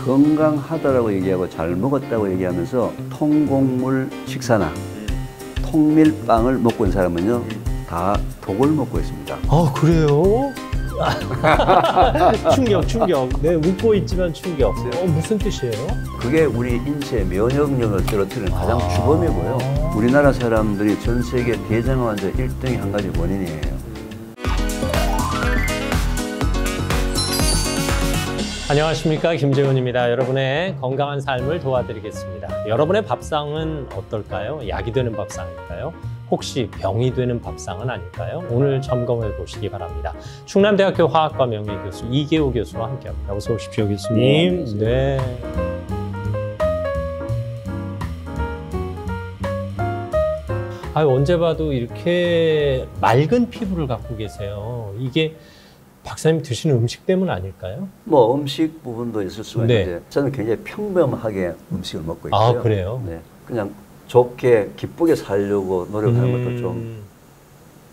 건강하다라고 얘기하고 잘 먹었다고 얘기하면서 통곡물 식사나 통밀빵을 먹고 있는 사람은요 다 독을 먹고 있습니다. 아, 그래요? 충격. 네, 웃고 있지만 충격. 무슨 뜻이에요? 그게 우리 인체의 면역력을 떨어뜨리는 가장 주범이고요. 우리나라 사람들이 전 세계 대장 환자 1등이 한 가지 원인이에요. 안녕하십니까, 김재훈입니다. 여러분의 건강한 삶을 도와드리겠습니다. 여러분의 밥상은 어떨까요? 약이 되는 밥상일까요? 혹시 병이 되는 밥상은 아닐까요? 오늘 점검해 보시기 바랍니다. 충남대학교 화학과 명예교수 이계호 교수와 함께합니다. 어서 오십시오, 교수님. 네. 언제 봐도 이렇게 맑은 피부를 갖고 계세요. 이게 박사님 드시는 음식 때문 아닐까요? 뭐 음식 부분도 있을 수가 있는데 저는 굉장히 평범하게 음식을 먹고 있고요. 아, 그래요? 네, 그냥 좋게 기쁘게 살려고 노력하는 것도 좀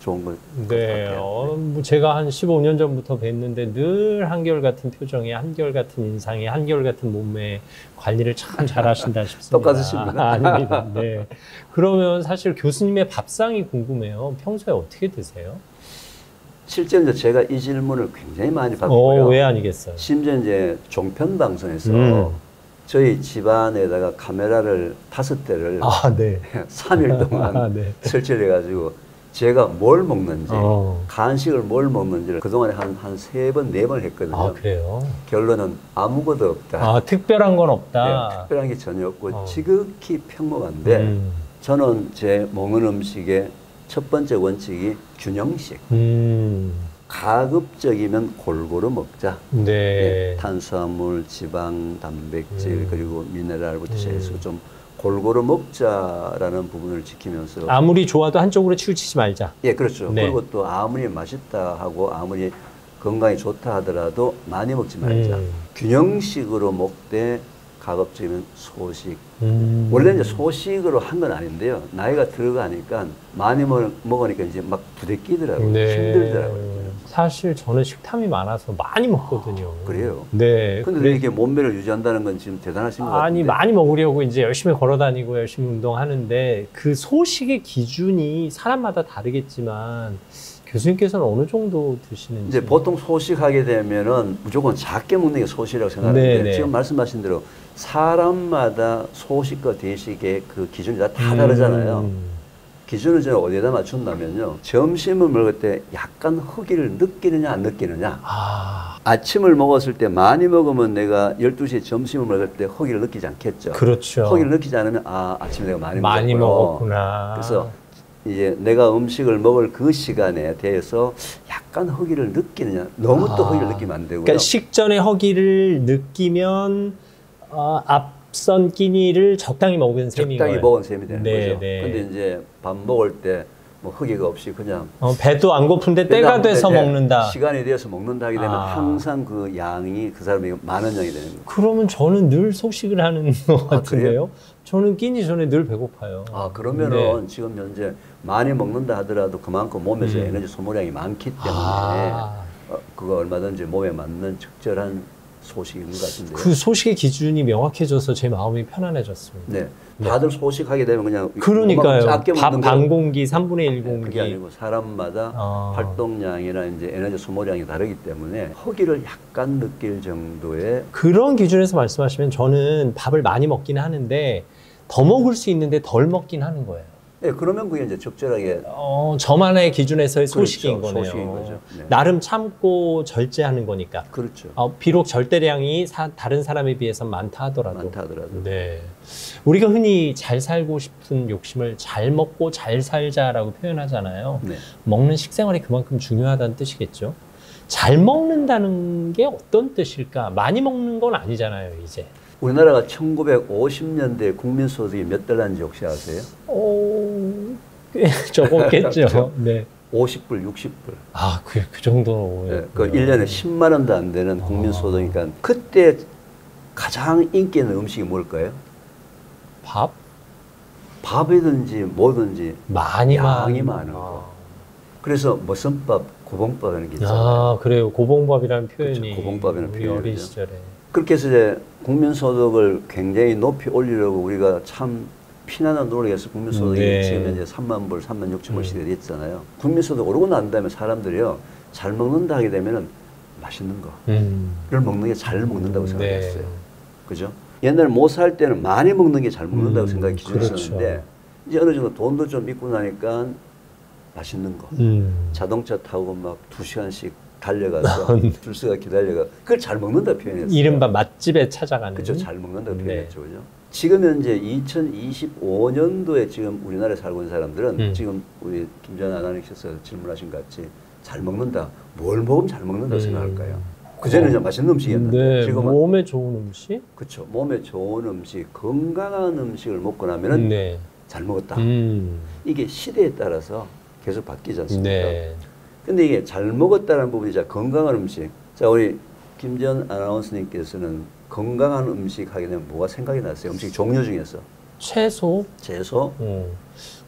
좋은 것 네, 같아요. 뭐 제가 한 15년 전부터 뵀는데 늘 한결같은 표정에 한결같은 인상에 한결같은 몸매 관리를 참 잘하신다 싶습니다. 똑같으십니다. 아닙니다. 네. 그러면 사실 교수님의 밥상이 궁금해요. 평소에 어떻게 드세요? 실제 이제 제가 이 질문을 굉장히 많이 받고요. 왜 아니겠어요? 심지어 이제 종편 방송에서 저희 집안에다가 카메라를 5대를 3일 동안 설치를 해가지고 제가 뭘 먹는지, 간식을 뭘 먹는지를 그동안에 한 3번, 4번 했거든요. 아, 그래요? 결론은 아무것도 없다. 특별한 건 없다? 네, 특별한 게 전혀 없고 지극히 평범한데 저는 제 먹는 음식의 첫 번째 원칙이 균형식. 가급적이면 골고루 먹자. 네, 탄수화물, 지방, 단백질 그리고 미네랄부터 해서 좀 골고루 먹자라는 부분을 지키면서 아무리 좋아도 한쪽으로 치우치지 말자. 예, 그렇죠. 네. 그리고 또 아무리 맛있다 하고 아무리 건강에 좋다 하더라도 많이 먹지 말자. 균형식으로 먹되 가급적이면 소식. 원래 이제 소식으로 한 건 아닌데요. 나이가 들어가니까 많이 먹으니까 이제 막 부대끼더라고요. 힘들더라고요. 사실 저는 식탐이 많아서 많이 먹거든요. 그래요? 네. 근데 이렇게 몸매를 유지한다는 건 지금 대단하신 것 같은데. 많이 먹으려고 이제 열심히 걸어 다니고 열심히 운동하는데 그 소식의 기준이 사람마다 다르겠지만 교수님께서는 어느 정도 드시는지? 이제 보통 소식하게 되면은 무조건 작게 먹는 게 소식이라고 생각하는데 지금 말씀하신 대로 사람마다 소식과 대식의 그 기준이 다 다르잖아요. 기준을 저는 어디에다 맞춘다면요. 점심을 먹을 때 약간 허기를 느끼느냐 안 느끼느냐. 아침을 먹었을 때 많이 먹으면 내가 12시에 점심을 먹을 때 허기를 느끼지 않겠죠. 그렇죠. 허기를 느끼지 않으면 아침에 내가 많이 먹었구나. 그래서 이제 내가 음식을 먹을 그 시간에 대해서 약간 허기를 느끼느냐. 너무 또 허기를 느끼면 안 되고요. 그러니까 식전에 허기를 느끼면 앞선 끼니를 적당히 먹은 셈인 거예요. 적당히 먹은 셈이 되는 거죠. 네. 근데 이제 밥 먹을 때 뭐 허기가 없이 그냥 배도 안 고픈데 때가 돼서 먹는다. 시간이 되어서 먹는다 하게 되면 항상 그 양이 그 사람에게 많은 양이 되는 거예요. 그러면 저는 늘 소식을 하는 것 같은데요. 저는 끼니 전에 늘 배고파요. 그러면은 지금 현재 많이 먹는다 하더라도 그만큼 몸에서 에너지 소모량이 많기 때문에 그거 얼마든지 몸에 맞는 적절한 소식인 것 같은데요. 그 소식의 기준이 명확해져서 제 마음이 편안해졌습니다. 네. 다들 소식하게 되면 그냥 그러니까요. 밥 반 공기, 3분의 1 공기. 그게 아니고 사람마다 활동량이나 이제 에너지 소모량이 다르기 때문에 허기를 약간 느낄 정도의 그런 기준에서 말씀하시면 저는 밥을 많이 먹긴 하는데 더 먹을 수 있는데 덜 먹긴 하는 거예요. 네, 그러면 그게 이제 적절하게 저만의 기준에서의 소식인 그렇죠, 거네요. 소식인 거죠. 네. 나름 참고 절제하는 거니까. 그렇죠. 비록 절대량이 다른 사람에 비해서 많다 하더라도. 네. 우리가 흔히 잘 살고 싶은 욕심을 잘 먹고 잘 살자라고 표현하잖아요. 네. 먹는 식생활이 그만큼 중요하다는 뜻이겠죠. 잘 먹는다는 게 어떤 뜻일까? 많이 먹는 건 아니잖아요, 이제. 우리나라가 1950년대 국민소득이 몇 달러인지 혹시 아세요? 꽤 적었겠죠. 네. 50불, 60불. 그 정도. 네, 그 1년에 10만 원도 안 되는 국민소득이니까 그때 가장 인기 있는 음식이 뭘까요? 밥? 밥이든지 뭐든지 양이 많은 거. 그래서 머슴밥, 고봉밥 하는 게 있잖아요. 그래요. 고봉밥이라는 표현이. 그렇죠. 고봉밥이라는 우리 어린 시절에. 그렇게 해서 이제 국민소득을 굉장히 높이 올리려고 우리가 참 피나는 노력에서 국민소득이 네. 지금 이제 3만 불, 3만 6천 불 시대에 됐잖아요. 국민소득 오르고 난 다음에 사람들이요, 잘 먹는다 하게 되면은 맛있는 거를 먹는 게 잘 먹는다고 생각했어요. 그죠? 옛날에 못 살 때는 많이 먹는 게 잘 먹는다고 생각이 기준이었는데, 그렇죠. 이제 어느 정도 돈도 좀 있고 나니까 맛있는 거. 자동차 타고 막 2시간씩 달려가서 줄서가 기다려가 그걸 잘 먹는다 표현했어요. 이른바 맛집에 찾아가는. 그렇죠. 잘 먹는다 표현했죠. 그죠? 지금 현재 2025년도에 지금 우리나라에 살고 있는 사람들은 지금 우리 김전 아나운서께서 질문하신 것 같이 잘 먹는다. 뭘 먹으면 잘 먹는다고 생각할까요? 그전에는 그냥 맛있는 음식이었는데 네, 지금은 몸에 좋은 음식? 그렇죠. 몸에 좋은 음식, 건강한 음식을 먹고 나면은 네. 잘 먹었다. 이게 시대에 따라서 계속 바뀌지 않습니까? 네. 근데 이게 잘 먹었다는 부분이 자 건강한 음식. 자 우리 김전 아나운서님께서는 건강한 음식 하게 되면 뭐가 생각이 났어요? 음식 종류 중에서 채소.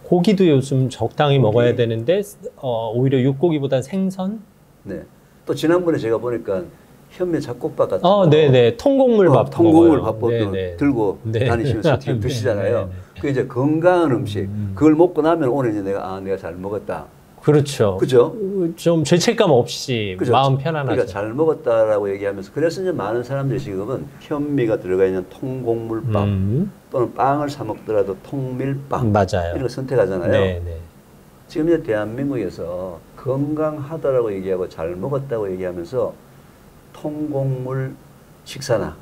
고기도 요즘 적당히 먹어야 되는데 오히려 육고기보다 생선. 네. 또 지난번에 제가 보니까 현미 잡곡밥 같은 거. 네네. 통곡물 밥. 통곡물 밥도 들고 다니시면서 드시잖아요. 그 이제 건강한 음식. 그걸 먹고 나면 오늘 이제 내가 잘 먹었다. 그렇죠. 그죠? 좀 죄책감 없이 그죠? 마음 편안하죠. 그러니까 잘 먹었다라고 얘기하면서 그래서 이제 많은 사람들이 지금은 현미가 들어가 있는 통곡물빵 또는 빵을 사 먹더라도 통밀빵 맞아요. 이런 거 선택하잖아요. 네네. 지금 이제 대한민국에서 건강하다라고 얘기하고 잘 먹었다고 얘기하면서 통곡물 식사나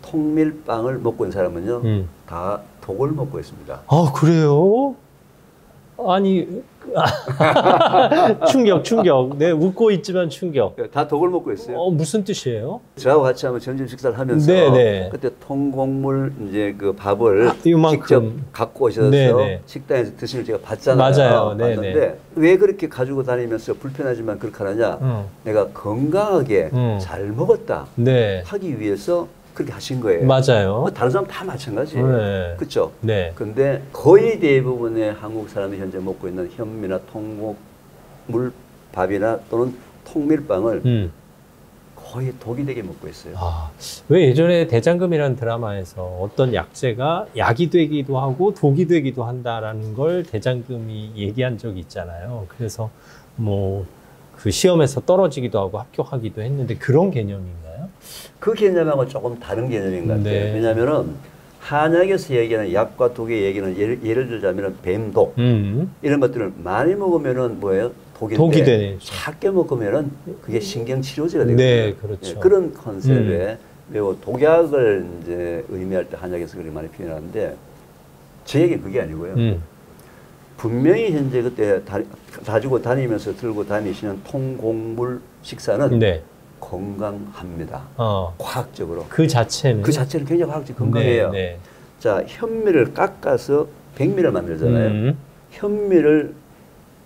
통밀빵을 먹고 있는 사람은요 다 독을 먹고 있습니다. 아 그래요? 아니 충격. 네, 웃고 있지만 충격. 다 독을 먹고 있어요. 무슨 뜻이에요? 저하고 같이 한번 점심 식사를 하면서 그때 통곡물 이제 그 밥을 직접 갖고 오셔서 식당에서 드시는 제가 봤잖아요. 맞아요. 봤는데 왜 그렇게 가지고 다니면서 불편하지만 그렇게 하느냐? 내가 건강하게 잘 먹었다 하기 위해서 그렇게 하신 거예요. 맞아요. 다른 사람 다 마찬가지예요. 그렇죠? 네. 근데 거의 대부분의 한국 사람이 현재 먹고 있는 현미나 통곡물 밥이나 또는 통밀빵을 거의 독이 되게 먹고 있어요. 왜 예전에 대장금이라는 드라마에서 어떤 약재가 약이 되기도 하고 독이 되기도 한다라는 걸 대장금이 얘기한 적이 있잖아요. 그래서 뭐 그 시험에서 떨어지기도 하고 합격하기도 했는데 그런 개념인가요? 그 개념하고 조금 다른 개념인 것 같아요. 왜냐하면은 한약에서 얘기하는 약과 독의 얘기는 예를 들자면 뱀독 이런 것들을 많이 먹으면은 뭐예요? 독이 되네. 작게 먹으면은 그게 신경치료제가 되거든요. 네, 그렇죠. 그런 컨셉에 매우 독약을 이제 의미할 때 한약에서 그렇게 많이 표현하는데 제 얘기는 그게 아니고요. 분명히 현재 그때 가지고 다니면서 들고 다니시는 통곡물 식사는 건강합니다. 과학적으로. 그 자체는 굉장히 과학적으로 건강해요. 자, 현미를 깎아서 백미를 만들잖아요. 현미를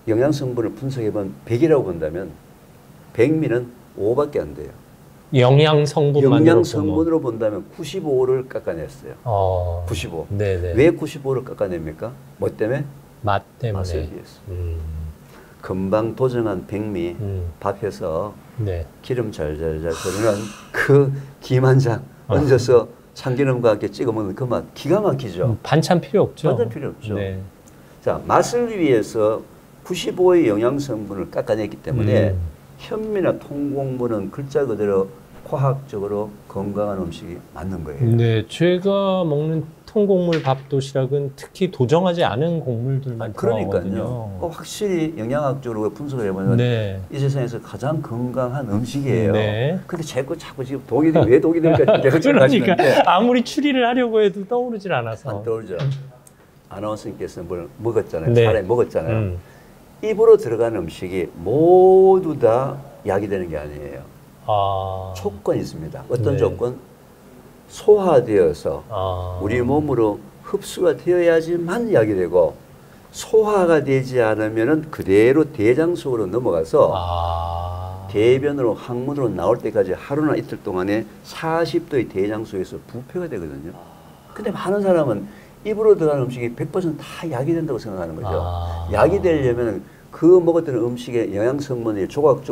영양 성분을 분석해보면 100이라고 본다면 백미는 5밖에 안 돼요. 영양 성분으로 본다면 95를 깎아냈어요. 95. 왜 95를 깎아냅니까? 뭐 때문에? 맛 때문에. 맛을 위해서. 금방 도정한 백미 밥해서 기름 잘잘잘 흐르는 그 김 한 장 얹어서 참기름과 함께 찍어 먹는 그 맛 기가 막히죠. 반찬 필요 없죠. 반찬 필요 없죠. 자, 맛을 위해서 95의 영양 성분을 깎아냈기 때문에 현미나 통곡물은 글자 그대로 과학적으로 건강한 음식이 맞는 거예요. 네, 제가 먹는 통곡물 밥 도시락은 특히 도정하지 않은 곡물들만 들어가거든요. 확실히 영양학적으로 분석을 해보면 이 세상에서 가장 건강한 음식이에요. 근데 자꾸 지금 독이 왜 독이 될까? 그러니까 아무리 추리를 하려고 해도 떠오르질 않아서. 안 떠오르죠. 아나운서님께서 뭘 먹었잖아요. 차라리 먹었잖아요. 입으로 들어가는 음식이 모두 다 약이 되는 게 아니에요. 조건이 있습니다. 어떤 조건? 소화되어서 우리 몸으로 흡수가 되어야지만 약이 되고 소화가 되지 않으면 그대로 대장 속으로 넘어가서 대변으로 항문으로 나올 때까지 하루나 이틀 동안에 40도의 대장 속에서 부패가 되거든요. 근데 많은 사람은 입으로 들어가는 음식이 100%다 약이 된다고 생각하는 거죠. 약이 되려면 그 먹었던 음식의 영양 성분이 조각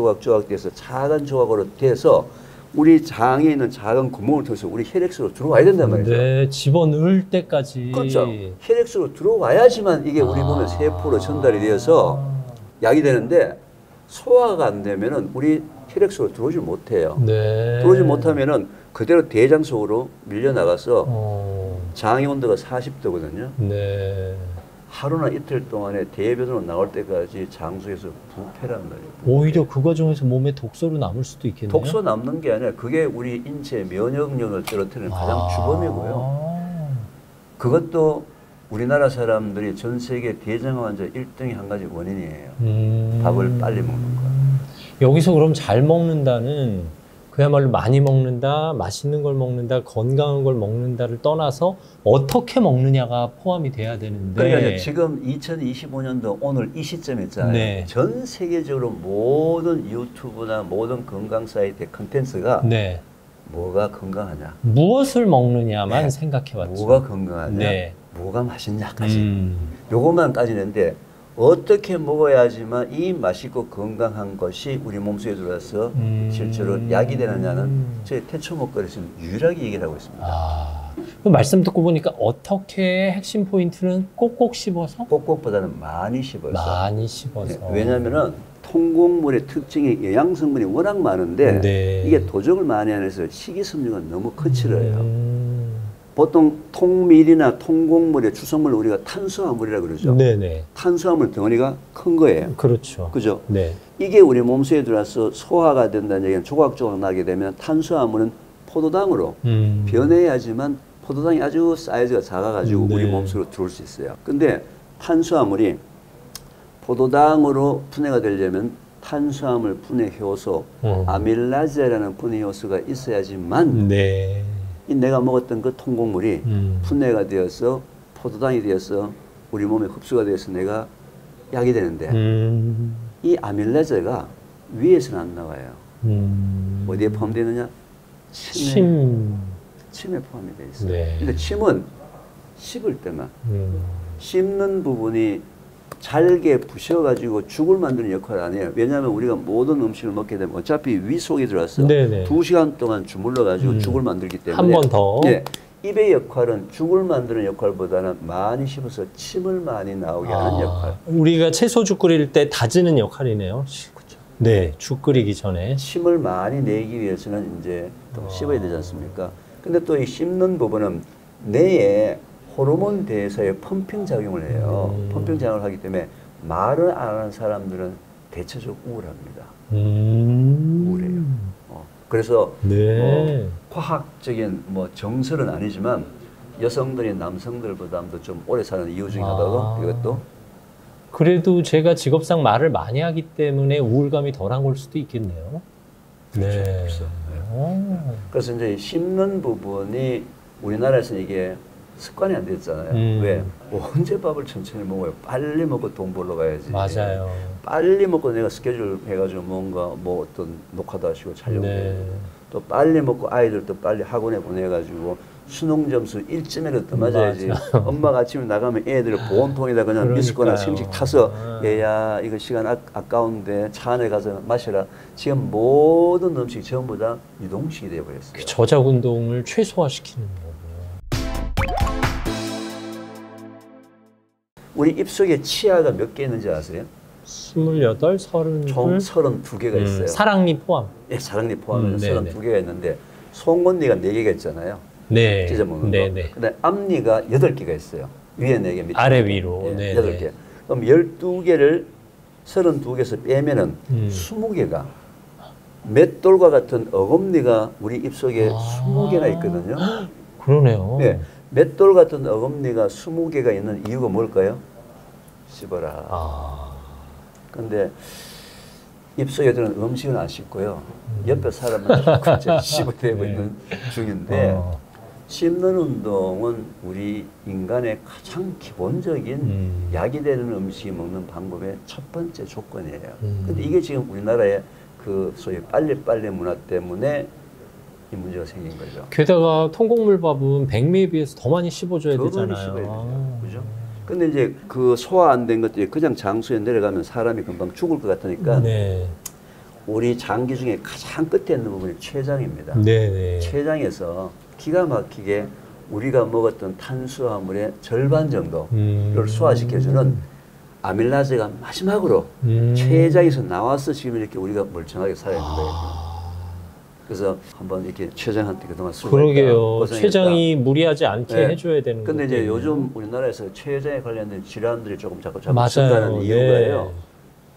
돼서 작은 조각으로 돼서 우리 장에 있는 작은 구멍을 통해서 우리 혈액으로 들어와야 된단 말이죠. 네, 집어넣을 때까지. 그렇죠. 혈액으로 들어와야지만 이게 우리 몸의 세포로 전달이 되어서 약이 되는데 소화가 안 되면은 우리 혈액으로 들어오지 못해요. 네. 들어오지 못하면은 그대로 대장 속으로 밀려나가서 장의 온도가 40도거든요. 네. 하루나 이틀 동안에 대변으로 나올 때까지 장소에서 부패란 말이에요. 부패. 오히려 그 과정에서 몸에 독소로 남을 수도 있겠네요. 독소 남는 게 아니라 그게 우리 인체 면역력을 떨어뜨리는 가장 주범이고요. 그것도 우리나라 사람들이 전 세계 대장암 환자 1등이 한 가지 원인이에요. 밥을 빨리 먹는 거. 여기서 그럼 잘 먹는다는 그야말로 많이 먹는다, 맛있는 걸 먹는다, 건강한 걸 먹는다를 떠나서 어떻게 먹느냐가 포함이 돼야 되는데. 그러니까 지금 2025년도 오늘 이 시점에 있잖아요. 네. 전 세계적으로 모든 유튜브나 모든 건강 사이트의 컨텐츠가 네. 뭐가 건강하냐. 무엇을 먹느냐만 네. 생각해봤죠. 뭐가 건강하냐. 네. 뭐가 맛있냐까지. 요것만 따지는데 어떻게 먹어야지만 이 맛있고 건강한 것이 우리 몸속에 들어와서 실제로 약이 되느냐는 저희 태초 먹거리에서 유일하게 얘기를 하고 있습니다. 그 말씀 듣고 보니까 어떻게 핵심 포인트는 꼭꼭 씹어서? 꼭꼭보다는 많이 씹어서. 많이 씹어서. 네, 왜냐하면은 통곡물의 특징이 영양성분이 워낙 많은데 네. 이게 도적을 많이 안 해서 식이섬유가 너무 거칠어요. 보통 통밀이나 통곡물의 주성물을 우리가 탄수화물이라고 그러죠. 네네. 탄수화물 덩어리가 큰 거예요. 그렇죠. 그죠? 네. 이게 우리 몸속에 들어와서 소화가 된다는 얘기는 조각조각 나게 되면 탄수화물은 포도당으로 변해야지만 포도당이 아주 사이즈가 작아가지고 네. 우리 몸속으로 들어올 수 있어요. 근데 탄수화물이 포도당으로 분해가 되려면 탄수화물 분해 효소, 아밀라제라는 분해 효소가 있어야지만 네. 이 내가 먹었던 그 통곡물이 분해가 되어서 포도당이 되어서 우리 몸에 흡수가 되어서 내가 약이 되는데 이 아밀라제가 위에서는 안 나와요. 어디에 포함되어 있느냐? 침에 포함이 되어 있어요. 네. 근데 침은 씹을 때만 씹는 부분이 잘게 부셔가지고 죽을 만드는 역할을 안 해요. 왜냐하면 우리가 모든 음식을 먹게 되면 어차피 위 속에 들어와서 네네. 2시간 동안 주물러가지고 죽을 만들기 때문에 한 번 더. 네, 입의 역할은 죽을 만드는 역할보다는 많이 씹어서 침을 많이 나오게 하는 역할. 우리가 채소죽 끓일 때 다지는 역할이네요. 그렇죠. 네, 죽 끓이기 전에. 침을 많이 내기 위해서는 이제 또 씹어야 되지 않습니까? 근데 또 이 씹는 부분은 뇌에 호르몬 대사에 펌핑 작용을 해요. 펌핑 작용을 하기 때문에 말을 안 하는 사람들은 대체적으로 우울합니다. 우울해요. 그래서 네. 과학적인 정설은 아니지만 여성들이 남성들보다도 좀 오래 사는 이유 중에 하나가 이것도. 그래도 제가 직업상 말을 많이 하기 때문에 우울감이 덜한 걸 수도 있겠네요. 그렇죠. 네. 그렇죠. 그래서 이제 씹는 부분이 우리나라에서는 이게 습관이 안 됐잖아요. 왜? 언제 밥을 천천히 먹어요? 빨리 먹고 돈 벌러 가야지. 맞아요. 빨리 먹고 내가 스케줄 해가지고 뭔가 어떤 녹화도 하시고 촬영도 네. 또 빨리 먹고 아이들도 빨리 학원에 보내가지고 수능 점수 1점이라도 더 맞아야지. 엄마가 아침에 나가면 애들을 보온통에다 그냥 미숫거나 생식 타서 얘야 이거 시간 아까운데 차 안에 가서 마셔라. 지금 모든 음식이 전부 다 유동식이 되어버렸어요. 그 저작 운동을 최소화시키는 거고요. 우리 입속에 치아가 몇 개 있는지 아세요? 28, 30. 총 32개가 있어요. 사랑니 포함. 예, 사랑니 포함해서 32개가 있는데 송곳니가 4개가 있잖아요. 네. 찢어 먹는 네, 거. 네. 그다음에 앞니가 8개가 있어요. 위에 4개, 밑에 아래 위로. 예, 네, 8개. 네. 그럼 12개를 32개에서 빼면은 20개가 맷돌과 같은 어금니가 우리 입속에 20개나 있거든요. 그러네요. 네. 맷돌 같은 어금니가 20개가 있는 이유가 뭘까요? 씹어라. 근데 입속에 들은 음식은 안 씹고요. 옆에 사람은 씹어대고 네. 있는 중인데 씹는 운동은 우리 인간의 가장 기본적인 약이 되는 음식 먹는 방법의 첫 번째 조건이에요. 근데 이게 지금 우리나라의 그 소위 빨리빨리 문화 때문에 이 문제가 생긴 거죠. 게다가 통곡물밥은 백미에 비해서 더 많이 씹어줘야 되잖아요. 씹어야 되죠. 그죠? 근데 이제 그 소화 안 된 것들이 그냥 장수에 내려가면 사람이 금방 죽을 것 같으니까 네. 우리 장기 중에 가장 끝에 있는 부분이 췌장입니다. 네네. 췌장에서 기가 막히게 우리가 먹었던 탄수화물의 절반 정도를 소화시켜주는 아밀라제가 마지막으로 췌장에서 나와서 지금 이렇게 우리가 멀쩡하게 살아있는 거예요. 그래서 한번 이렇게 췌장한테 그동안 그러게요. 췌장이 무리하지 않게 네. 해줘야 되는 근데 이제 거예요. 요즘 우리나라에서 췌장에 관련된 질환들이 조금 자꾸 증가하는 이유가요.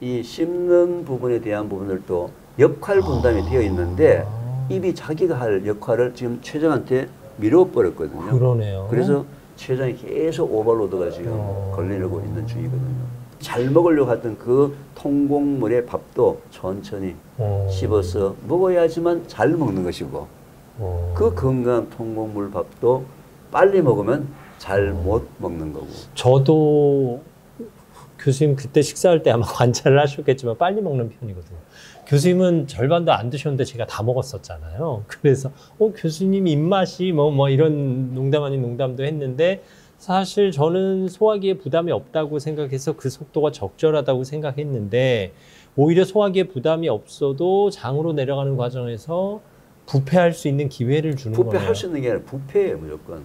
이 씹는 부분에 대한 부분들도 역할 분담이 되어 있는데 입이 자기가 할 역할을 지금 췌장한테 밀어버렸거든요. 그러네요. 그래서 췌장이 계속 오버로드가 지금 걸리려고 있는 중이거든요. 잘 먹으려고 했던 그 통곡물의 밥도 천천히 씹어서 먹어야지만 잘 먹는 것이고 그 건강한 통곡물 밥도 빨리 먹으면 잘 못 먹는 거고. 저도 교수님 그때 식사할 때 아마 관찰을 하셨겠지만 빨리 먹는 편이거든요. 교수님은 절반도 안 드셨는데 제가 다 먹었었잖아요. 그래서 교수님 입맛이 뭐 이런 농담 아닌 농담도 했는데 사실 저는 소화기에 부담이 없다고 생각해서 그 속도가 적절하다고 생각했는데 오히려 소화기에 부담이 없어도 장으로 내려가는 과정에서 부패할 수 있는 기회를 주는 거예요. 부패할 수 있는 게 아니라 부패예요, 무조건.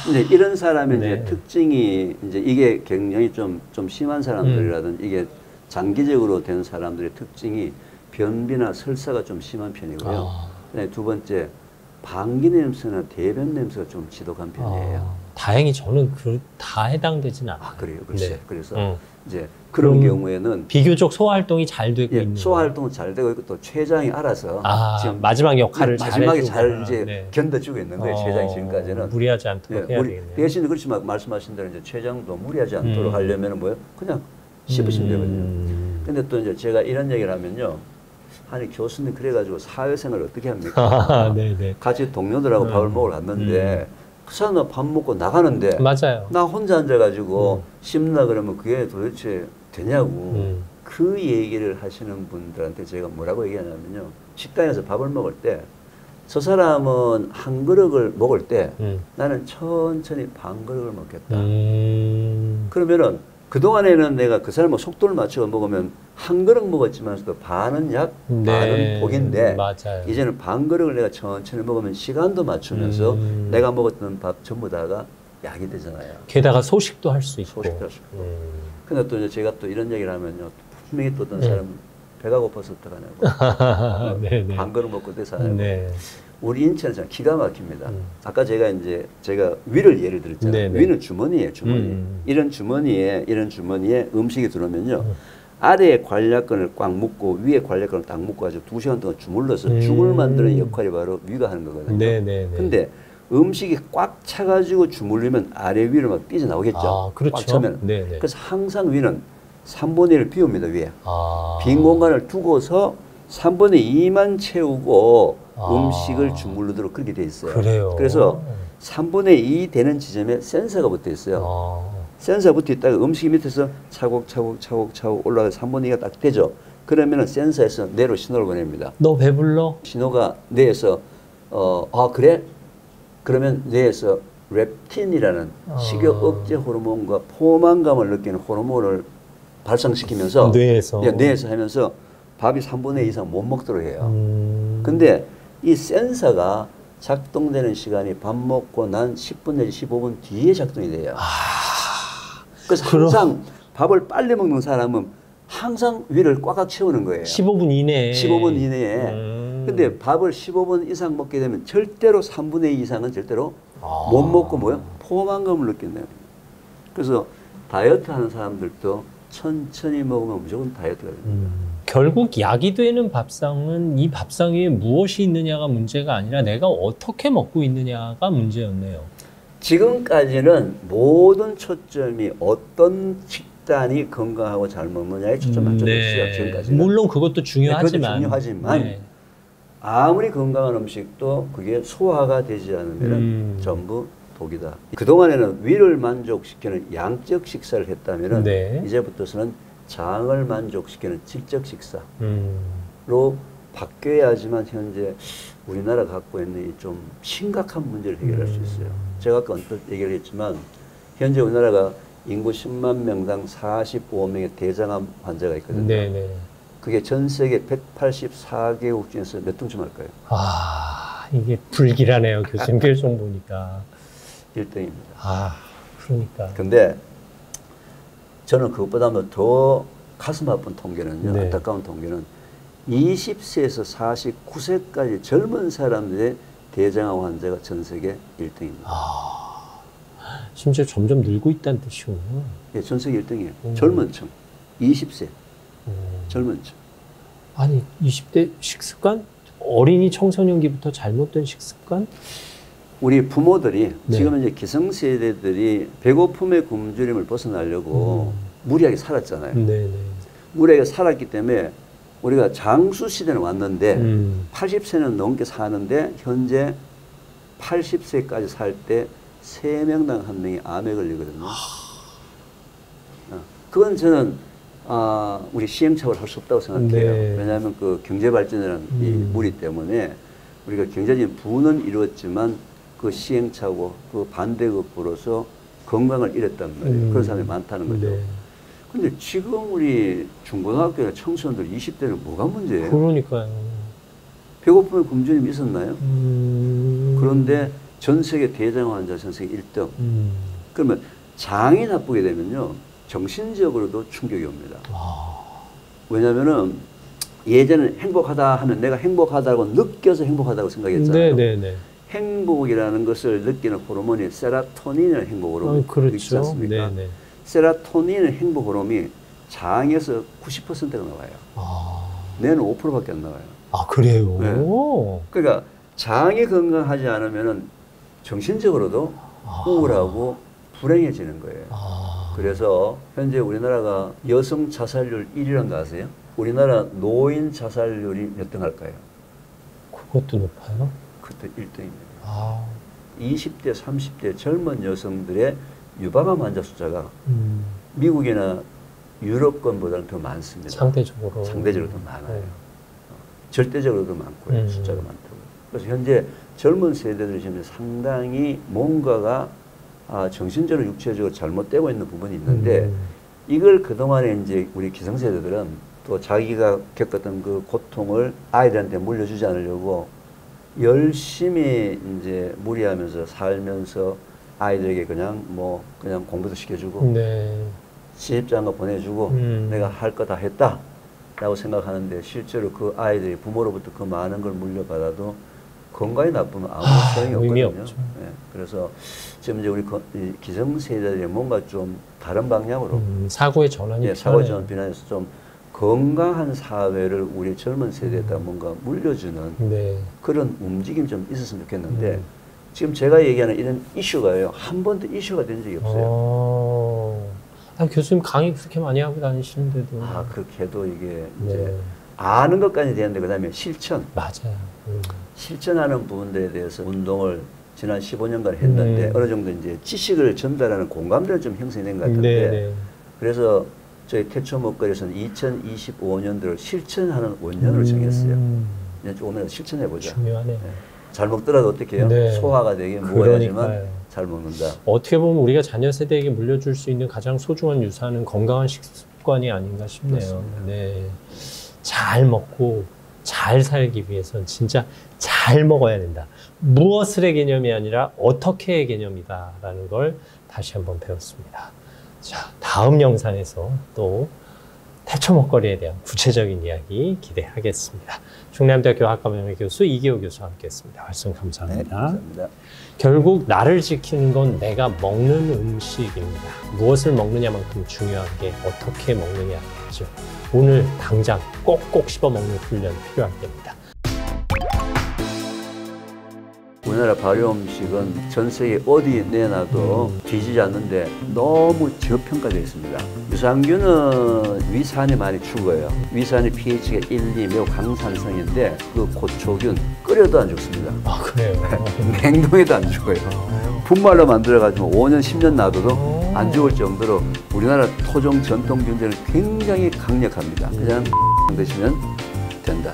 이제 이런 사람의 이제 특징이 이제 이게 굉장히 좀 심한 사람들이라든지 이게 장기적으로 된 사람들의 특징이 변비나 설사가 좀 심한 편이고요. 두 번째, 방귀 냄새나 대변 냄새가 좀 지독한 편이에요. 다행히 저는 다 해당되지는 않아요. 그래요, 글쎄. 네. 그래서 이제 그런 경우에는 비교적 소화 활동이 잘 되고 있는. 소화 활동은 잘 되고 있고 또 췌장이 알아서 지금 마지막 역할을 마지막에 잘 이제 견뎌주고 있는 거예요. 췌장이 지금까지는 무리하지 않도록 해야 되겠네요. 대신 그렇지만 말씀하신 대로 이제 췌장도 무리하지 않도록 하려면은 뭐요? 그냥 씹으시면 되거든요. 근데 또 이제 제가 이런 얘기를 하면요. 아니 교수님 그래가지고 사회생활을 어떻게 합니까? 같이 동료들하고 밥을 먹으러 갔는데 그 사람 밥 먹고 나가는데 맞아요. 나 혼자 앉아가지고 씹나 그러면 그게 도대체 되냐고 그 얘기를 하시는 분들한테 제가 뭐라고 얘기하냐면요. 식당에서 밥을 먹을 때 저 사람은 한 그릇을 먹을 때 나는 천천히 반 그릇을 먹겠다. 그러면은 그동안에는 내가 그 사람의 속도를 맞춰 먹으면 한 그릇 먹었지만서도 반은 약, 반은 복인데 맞아요. 이제는 반 그릇을 내가 천천히 먹으면 시간도 맞추면서 내가 먹었던 밥 전부 다가 약이 되잖아요. 게다가 소식도 할 수 있고. 소식도 할 수 있고. 근데 또 이제 제가 또 이런 얘기를 하면요. 분명히 또 어떤 사람은 배가 고파서 어떡하냐고. 반 그릇 먹고 대사하냐고. 우리 인체는 참 기가 막힙니다. 아까 제가 위를 예를 들었잖아요. 위는 주머니예요, 주머니. 이런 주머니에 음식이 들어오면요. 아래에 관략근을 꽉 묶고 위에 관략근을 딱 묶어가지고 2시간 동안 주물러서 죽을 만드는 역할이 바로 위가 하는 거거든요. 근데 음식이 꽉 차가지고 주물리면 아래 위로 막 삐져나오겠죠. 그렇죠. 꽉 차면. 그래서 항상 위는 3분의 1을 비웁니다, 위에. 빈 공간을 두고서 3분의 2만 채우고 음식을 주물르도록 그렇게 돼 있어요. 그래요. 그래서 3분의 2 되는 지점에 센서가 붙어 있어요. 센서가 붙어 있다가 음식이 밑에서 차곡차곡 올라가서 3분의 2가 딱 되죠. 그러면은 센서에서 뇌로 신호를 보냅니다. 너 배불러? 신호가 뇌에서 그래? 그러면 뇌에서 렙틴이라는 식욕 억제 호르몬과 포만감을 느끼는 호르몬을 발생시키면서 뇌에서 하면서 밥이 3분의 2 이상 못 먹도록 해요. 근데 이 센서가 작동되는 시간이 밥 먹고 난 10분 내지 15분 뒤에 작동이 돼요. 그래서 항상 밥을 빨리 먹는 사람은 항상 위를 꽉꽉 채우는 거예요. 15분 이내에. 15분 이내에. 근데 밥을 15분 이상 먹게 되면 절대로 3분의 2 이상은 절대로 못 먹고 포만감을 느낀대요. 그래서 다이어트 하는 사람들도 천천히 먹으면 무조건 다이어트가 됩니다. 결국 약이 되는 밥상은 이 밥상 위에 무엇이 있느냐가 문제가 아니라 내가 어떻게 먹고 있느냐가 문제였네요. 지금까지는 모든 초점이 어떤 식단이 건강하고 잘 먹느냐에 초점 맞춰졌어요. 지금까지는. 물론 그것도 중요하지만. 아무리 건강한 음식도 그게 소화가 되지 않으면 전부 독이다. 그동안에는 위를 만족시키는 양적 식사를 했다면 이제부터서는 장을 만족시키는 질적 식사로 바뀌어야지만 현재 우리나라가 갖고 있는 이 좀 심각한 문제를 해결할 수 있어요. 제가 아까 언뜻 얘기를 했지만 현재 우리나라가 인구 10만 명당 45명의 대장암 환자가 있거든요. 그게 전 세계 184개국 중에서 몇 등쯤 할까요? 아, 이게 불길하네요. 교수님 계속 보니까. 1등입니다. 아, 그러니까. 근데 저는 그것보다는 더 가슴 아픈 통계는요, 네. 안타까운 통계는 20세에서 49세까지 젊은 사람들의 대장암 환자가 전 세계 1등입니다. 아, 심지어 점점 늘고 있다는 뜻이군요. 예, 전 세계 1등이에요. 젊은 층, 20세. 젊은 층. 아니 20대 식습관? 어린이 청소년기부터 잘못된 식습관? 우리 부모들이 네. 지금 이제 기성세대들이 배고픔의 굶주림을 벗어나려고 무리하게 살았잖아요. 네네. 무리하게 살았기 때문에 우리가 장수 시대는 왔는데 80세는 넘게 사는데 현재 80세까지 살 때 3명당 1명이 암에 걸리거든요. 그건 저는 우리 시행착오를 할 수 없다고 생각해요. 네. 왜냐하면 그 경제 발전이라는 이 무리 때문에 우리가 경제적인 부는 이루었지만 그 시행착오, 그 반대급부로서 건강을 잃었단 말이에요. 그런 사람이 많다는 거죠. 네. 근데 지금 우리 중고등학교나 청소년들 20대는 뭐가 문제예요? 그러니까요. 배고픔의 굶주림이 있었나요? 그런데 전 세계 대장암 환자 전 세계 1등. 그러면 장이 나쁘게 되면요. 정신적으로도 충격이 옵니다. 왜냐면은 예전에 행복하다 하면 내가 행복하다고 느껴서 행복하다고 생각했잖아요. 네네네. 행복이라는 것을 느끼는 호르몬이 세라토닌이라는 행복 호르몬이 그렇죠. 있지 않습니까? 네네. 세라토닌의 행복 호르몬이 장에서 90%가 나와요. 뇌는 5%밖에 안 나와요. 아, 그래요? 네. 그러니까 장이 건강하지 않으면 정신적으로도 우울하고 불행해지는 거예요. 그래서 현재 우리나라가 여성 자살률 1위라는 거 아세요? 우리나라 노인 자살률이 몇 등 할까요? 그것도 높아요? 그것도 1등입니다. 20대, 30대 젊은 여성들의 유방암 환자 숫자가 미국이나 유럽권보다는 더 많습니다. 상대적으로 더 많아요. 절대적으로도 많고요. 숫자가 많다고요. 그래서 현재 젊은 세대들이 지금 상당히 뭔가가 정신적으로 육체적으로 잘못되고 있는 부분이 있는데 이걸 그동안에 이제 우리 기성세대들은 또 자기가 겪었던 그 고통을 아이들한테 물려주지 않으려고 열심히 이제 무리하면서 살면서 아이들에게 그냥 공부도 시켜주고 시집장가 보내주고 내가 할 거 다 했다 라고 생각하는데 실제로 그 아이들이 부모로부터 그 많은 걸 물려받아도 건강이 나쁘면 아무 소용이 없거든요. 네, 그래서 지금 이제 우리 기성세대들이 뭔가 좀 다른 방향으로 사고의 전환이 사고의 전환 비난해서 좀 건강한 사회를 우리 젊은 세대에다 뭔가 물려주는 그런 움직임이 좀 있었으면 좋겠는데 지금 제가 얘기하는 이런 이슈가요. 한 번도 이슈가 된 적이 없어요. 교수님 강의 그렇게 많이 하고 다니시는데도. 그렇게 해도 이게 이제 아는 것까지 되는데 그 다음에 실천. 맞아요. 실천하는 부분들에 대해서 운동을 지난 15년간 했는데 어느 정도 이제 지식을 전달하는 공감대는 좀 형성이 된 것 같은데 그래서 저희 태초 먹거리에서는 2025년도를 실천하는 원년으로 정했어요. 이제 조금이라도 실천해보자. 중요하네요. 잘 먹더라도 어떻게 해요? 소화가 되게 먹어야지만 잘 먹는다. 어떻게 보면 우리가 자녀 세대에게 물려줄 수 있는 가장 소중한 유산은 건강한 식습관이 아닌가 싶네요. 잘 먹고 잘 살기 위해서는 진짜 잘 먹어야 된다. 무엇을의 개념이 아니라 어떻게의 개념이다라는 걸 다시 한번 배웠습니다. 자, 다음 영상에서 또 태초 먹거리에 대한 구체적인 이야기 기대하겠습니다. 충남대학교 학과명예 교수 이기호 교수와 함께했습니다. 말씀 감사합니다. 네, 감사합니다. 결국 나를 지키는 건 내가 먹는 음식입니다. 무엇을 먹느냐만큼 중요한 게 어떻게 먹느냐죠. 오늘 당장 꼭꼭 씹어 먹는 훈련 필요할 때입니다. 우리나라 발효 음식은 전 세계 어디 내놔도 뒤지지 않는데 너무 저평가되어 있습니다. 유산균은 위산이 많이 죽어요. 위산이 pH가 1, 2 매우 강산성인데 그 고초균 끓여도 안 죽습니다. 그래요? 냉동해도 안 죽어요. 분말로 만들어가지고 5년, 10년 놔둬도 안 죽을 정도로 우리나라 토종 전통균들은 굉장히 강력합니다. 그냥 드시면 된다.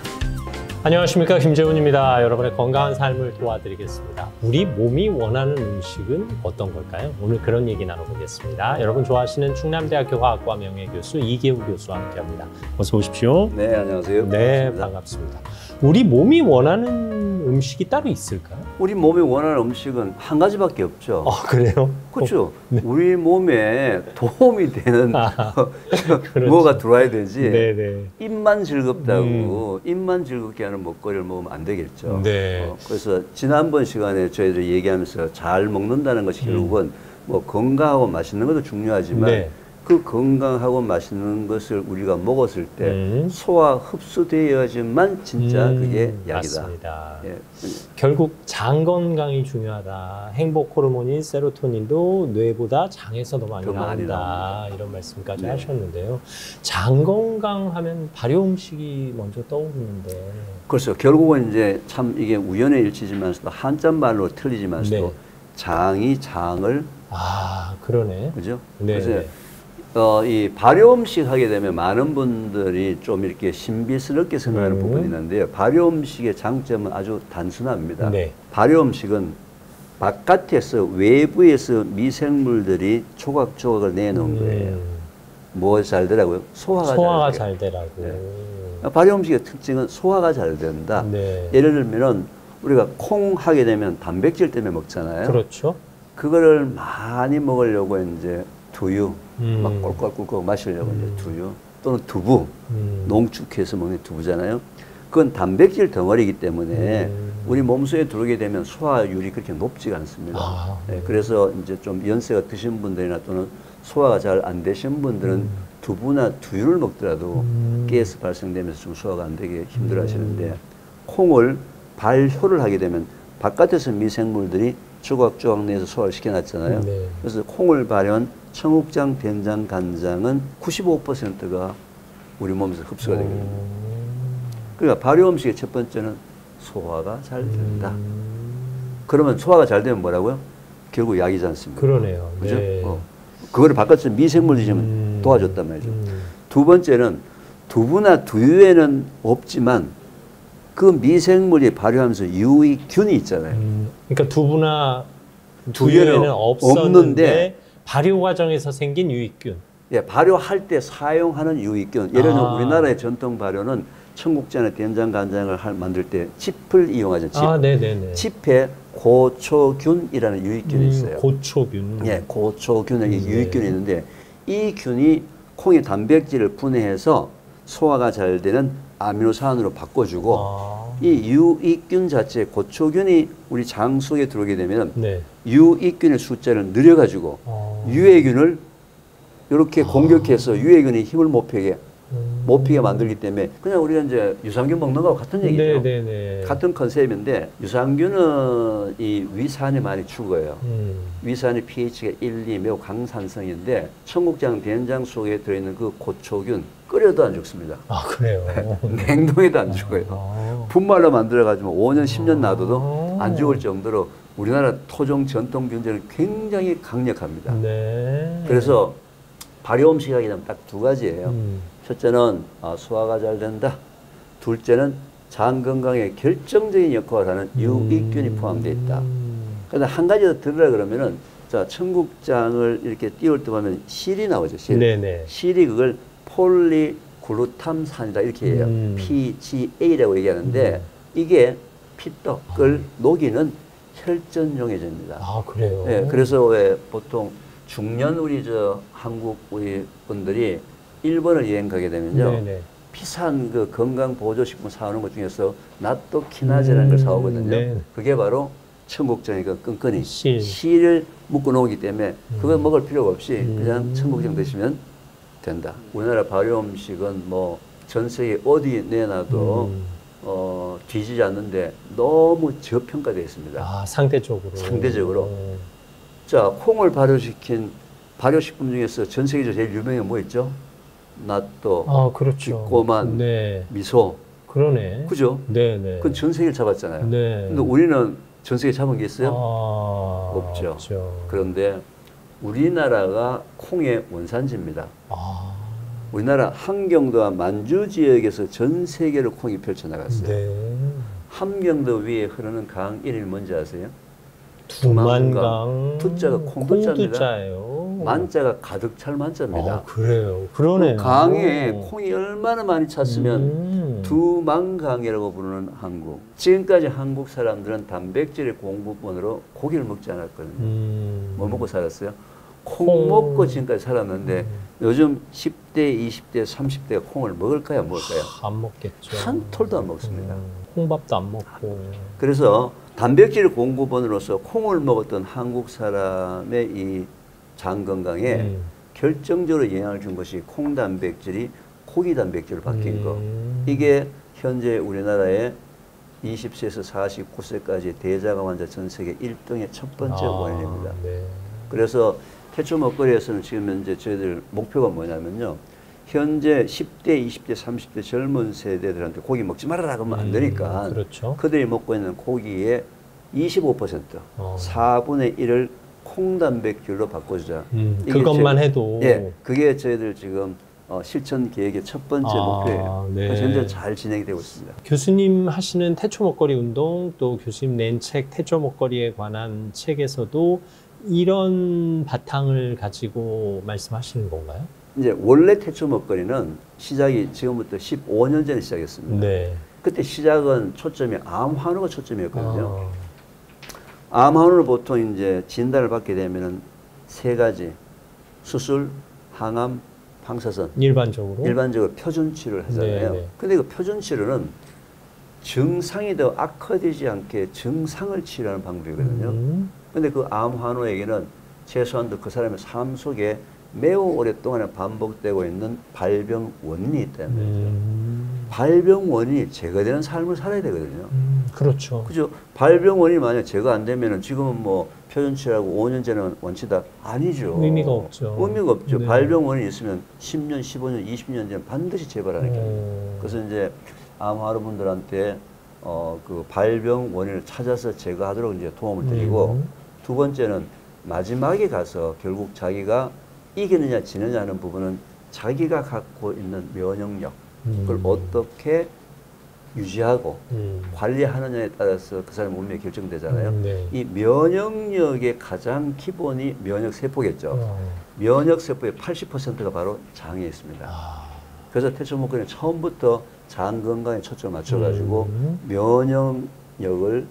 안녕하십니까, 김재훈입니다. 여러분의 건강한 삶을 도와드리겠습니다. 우리 몸이 원하는 음식은 어떤 걸까요? 오늘 그런 얘기 나눠보겠습니다. 여러분 좋아하시는 충남대학교 화학과 명예교수 이계우 교수와 함께합니다. 어서 오십시오. 네, 안녕하세요. 네, 반갑습니다. 우리 몸이 원하는 음식이 따로 있을까요? 우리 몸이 원하는 음식은 한 가지밖에 없죠. 아, 그래요? 그렇죠. 네. 우리 몸에 도움이 되는 뭐가 들어와야 되지. 네네. 입만 즐겁다고 입만 즐겁게 하는 먹거리를 먹으면 안 되겠죠. 네. 그래서 지난번 시간에 저희들이 얘기하면서 잘 먹는다는 것이 결국은 뭐 건강하고 맛있는 것도 중요하지만 네. 그 건강하고 맛있는 것을 우리가 먹었을 때 소화 흡수되어야지만 진짜 그게 약이다. 맞습니다. 예. 결국 장 건강이 중요하다. 행복 호르몬인 세로토닌도 뇌보다 장에서 더 많이 나온다. 이런 말씀까지 네. 하셨는데요. 장 건강하면 발효 음식이 먼저 떠오르는데. 그렇죠. 결국은 이제 참 이게 우연의 일치지만서도 한자말로 틀리지만서도 네. 장이 장을 그러네. 그죠? 네. 그래서 이 발효 음식 하게 되면 많은 분들이 좀 이렇게 신비스럽게 생각하는 부분이 있는데요. 발효 음식의 장점은 아주 단순합니다. 네. 발효 음식은 바깥에서 외부에서 미생물들이 조각조각을 내놓은 거예요. 뭐가 잘 되라고요? 소화가 잘 되라고. 네. 발효 음식의 특징은 소화가 잘 된다. 네. 예를 들면은 우리가 콩 하게 되면 단백질 때문에 먹잖아요. 그렇죠. 그거를 많이 먹으려고 이제 두유, 막 꼴꼴꼴꼴 마시려고 이제 두유 또는 두부, 농축해서 먹는 두부잖아요. 그건 단백질 덩어리이기 때문에 우리 몸속에 들어오게 되면 소화율이 그렇게 높지가 않습니다. 네, 그래서 이제 좀 연세가 드신 분들이나 또는 소화가 잘 안 되신 분들은 두부나 두유를 먹더라도 가스 발생되면서 좀 소화가 안 되게 힘들어 하시는데 콩을 발효를 하게 되면 바깥에서 미생물들이 조각조각 내서 소화를 시켜놨잖아요. 네. 그래서 콩을 발효한 청국장, 된장, 간장은 95%가 우리 몸에서 흡수가 되거든요. 그러니까 발효 음식의 첫 번째는 소화가 잘 된다. 그러면 소화가 잘 되면 뭐라고요? 결국 약이지 않습니까? 그러네요. 그죠? 네. 그거를 바깥에서 미생물들이 좀 도와줬단 말이죠. 두 번째는 두부나 두유에는 없지만 그 미생물이 발효하면서 유익균이 있잖아요. 그러니까 두부나 두유에는 없는데 발효 과정에서 생긴 유익균. 예, 발효할 때 사용하는 유익균. 예를 들면 우리나라의 전통 발효는 청국장에 된장, 간장을 만들 때 칩을 이용하죠. 칩. 네네네. 칩에 고초균이라는 유익균이 있어요. 고초균. 예, 고초균의 유익균이 있는데 이 균이 콩의 단백질을 분해해서 소화가 잘 되는 아미노산으로 바꿔주고 이 유익균 자체, 고초균이 우리 장 속에 들어오게 되면 네. 유익균의 숫자를 늘려가지고 유해균을 이렇게 공격해서 유해균이 힘을 못 펴게 만들기 때문에 그냥 우리가 이제 유산균 먹는 거하고 같은 얘기죠. 네네네. 같은 컨셉인데 유산균은 이 위산이 많이 죽어요. 위산이 pH가 1, 2 매우 강산성인데 청국장, 된장 속에 들어있는 그 고초균 끓여도 안 죽습니다. 그래요? 냉동에도 안 죽어요. 분말로 만들어가지고 5년, 10년 놔둬도 안 죽을 정도로 우리나라 토종 전통균제는 굉장히 강력합니다. 네. 그래서 발효 음식 하게 되면 딱 두 가지예요. 첫째는 소화가 잘 된다. 둘째는 장 건강에 결정적인 역할을 하는 유익균이 포함되어 있다. 그런데 한 가지 더 들으라 그러면은 자 청국장을 이렇게 띄울 때 보면 실이 나오죠. 실. 네네. 실이 그걸 폴리글루탐산이다 이렇게 해요. PGA라고 얘기하는데 이게 피떡을 녹이는 혈전용해제입니다. 그래요? 네, 그래서 왜 보통 중년 우리 한국 우리 분들이 일본을 여행 가게 되면요. 네네. 비싼 그 건강 보조식품 사오는 것 중에서 나토키나제라는 걸 사오거든요. 네. 그게 바로 청국장에 그 끈끈이 실을 묶어 놓기 때문에 그거 먹을 필요가 없이 그냥 청국장 드시면 된다. 우리나라 발효 음식은 뭐 전 세계 어디 내놔도 뒤지지 않는데 너무 저평가되어 있습니다. 상대적으로. 자, 콩을 발효시킨 발효식품 중에서 전 세계적으로 제일 유명한 뭐 있죠? 나또, 그렇죠. 기꼬만, 네. 미소. 그러네. 그죠? 네네. 그건 전 세계를 잡았잖아요. 네. 근데 우리는 전 세계 잡은 게 있어요? 없죠. 그런데 우리나라가 콩의 원산지입니다. 우리나라 함경도와 만주 지역에서 전 세계로 콩이 펼쳐나갔어요. 네. 함경도 위에 흐르는 강 이름이 뭔지 아세요? 두만강. 두자가 콩두자입니다. 콩두자예요. 만자가 가득 찰 만자입니다. 아, 그래요. 그러네요. 그 강에 콩이 얼마나 많이 찼으면 두만강이라고 부르는 한국. 지금까지 한국 사람들은 단백질의 공급원으로 고기를 먹지 않았거든요. 뭐 먹고 살았어요? 콩 먹고 지금까지 살았는데 요즘 10대, 20대, 30대가 콩을 먹을까요? 안 먹을까요? 안 먹겠죠. 한 톨도 안 먹습니다. 콩밥도 안 먹고. 그래서 단백질 공급원으로서 콩을 먹었던 한국 사람의 이 장 건강에 결정적으로 영향을 준 것이 콩 단백질이 고기 단백질로 바뀐 거. 이게 현재 우리나라의 20세에서 49세까지 대장암 환자 전 세계 1등의 첫 번째 원인입니다. 네. 그래서 태초 먹거리에서는 지금 현재 저희들 목표가 뭐냐면요. 현재 10대, 20대, 30대 젊은 세대들한테 고기 먹지 말아라 그러면 안 되니까 그렇죠. 그들이 먹고 있는 고기의 25%, 4분의 1을 콩 단백질로 바꿔주자. 그것만 해도. 예, 그게 저희들 지금 실천 계획의 첫 번째 목표예요. 네. 현재 잘 진행이 되고 있습니다. 교수님 하시는 태초 먹거리 운동, 또 교수님 낸 책 태초 먹거리에 관한 책에서도 이런 바탕을 가지고 말씀하시는 건가요? 이제 원래 태초 먹거리는 시작이 지금부터 15년 전에 시작했습니다. 네. 그때 시작은 초점이 암 환우가 초점이었거든요. 암 환우를 보통 이제 진단을 받게 되면은 세 가지 수술, 항암, 방사선 일반적으로 표준 치료를 하잖아요. 네네. 근데 그 표준 치료는 증상이 더 악화되지 않게 증상을 치료하는 방법이거든요. 근데 그 암 환우에게는 최소한도 그 사람의 삶 속에 매우 오랫동안 반복되고 있는 발병 원인이 있다는 거죠. 발병 원인이 제거되는 삶을 살아야 되거든요. 그렇죠. 그죠? 발병 원인이 만약 제거 안 되면은 지금은 뭐 표준치라고 5년 전에는 원치다 아니죠. 의미가 없죠. 의미가 없죠. 네. 발병 원인이 있으면 10년, 15년, 20년 전에 반드시 재발하니까. 그래서 이제 암 환우분들한테 그 발병 원인을 찾아서 제거하도록 이제 도움을 드리고 두 번째는 마지막에 가서 결국 자기가 이기느냐 지느냐 하는 부분은 자기가 갖고 있는 면역력 그걸 어떻게 유지하고 관리하느냐에 따라서 그 사람의 운명이 결정되잖아요. 네. 이 면역력의 가장 기본이 면역세포겠죠. 면역세포의 80%가 바로 장에 있습니다. 그래서 태초 먹거리는 처음부터 장 건강에 초점을 맞춰가지고 면역력을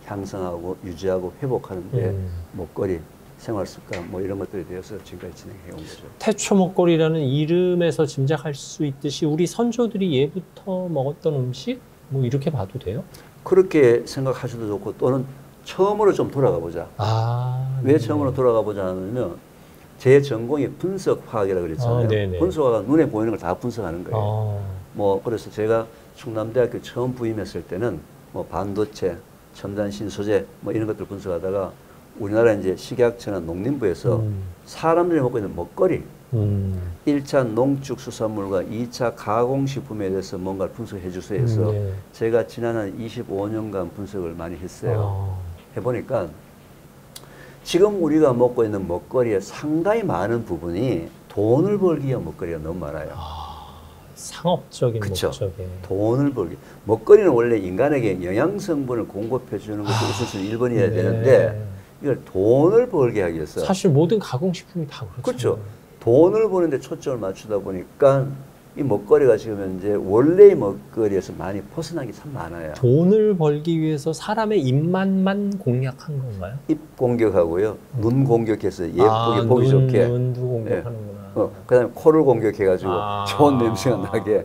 향상하고 유지하고 회복하는데 먹거리, 생활습관 뭐 이런 것들에 대해서 지금까지 진행해 온 거죠. 태초 먹거리라는 이름에서 짐작할 수 있듯이 우리 선조들이 예부터 먹었던 음식 뭐 이렇게 봐도 돼요? 그렇게 생각하셔도 좋고 또는 처음으로 좀 돌아가 보자. 왜 처음으로 돌아가 보자 하면 제 전공이 분석화학이라고 그랬잖아요. 분석화가 눈에 보이는 걸 다 분석하는 거예요. 뭐 그래서 제가 충남대학교 처음 부임했을 때는 뭐 반도체, 첨단 신소재 뭐 이런 것들 분석하다가 우리나라 이제 식약처나 농림부에서 사람들이 먹고 있는 먹거리 1차 농축수산물과 2차 가공식품에 대해서 뭔가를 분석해 주세요 해서 제가 지난 한 25년간 분석을 많이 했어요. 해보니까 지금 우리가 먹고 있는 먹거리의 상당히 많은 부분이 돈을 벌기 위한 먹거리가 너무 많아요. 상업적인 그쵸? 목적에. 돈을 벌기. 먹거리는 원래 인간에게 영양성분을 공급해 주는 것이 우선순위 1번이어야 되는데 이걸 돈을 벌게 하기 위해서 사실 모든 가공식품이 다 그렇죠. 그렇죠. 돈을 버는데 초점을 맞추다 보니까 이 먹거리가 지금 현재 원래의 먹거리에서 많이 벗어난 게 참 많아요. 돈을 벌기 위해서 사람의 입맛만 공략한 건가요? 입 공격하고요. 눈 공격해서 예쁘게 보기 좋게. 눈도 공격하는구나. 그다음에 코를 공격해가지고 좋은 냄새가 나게.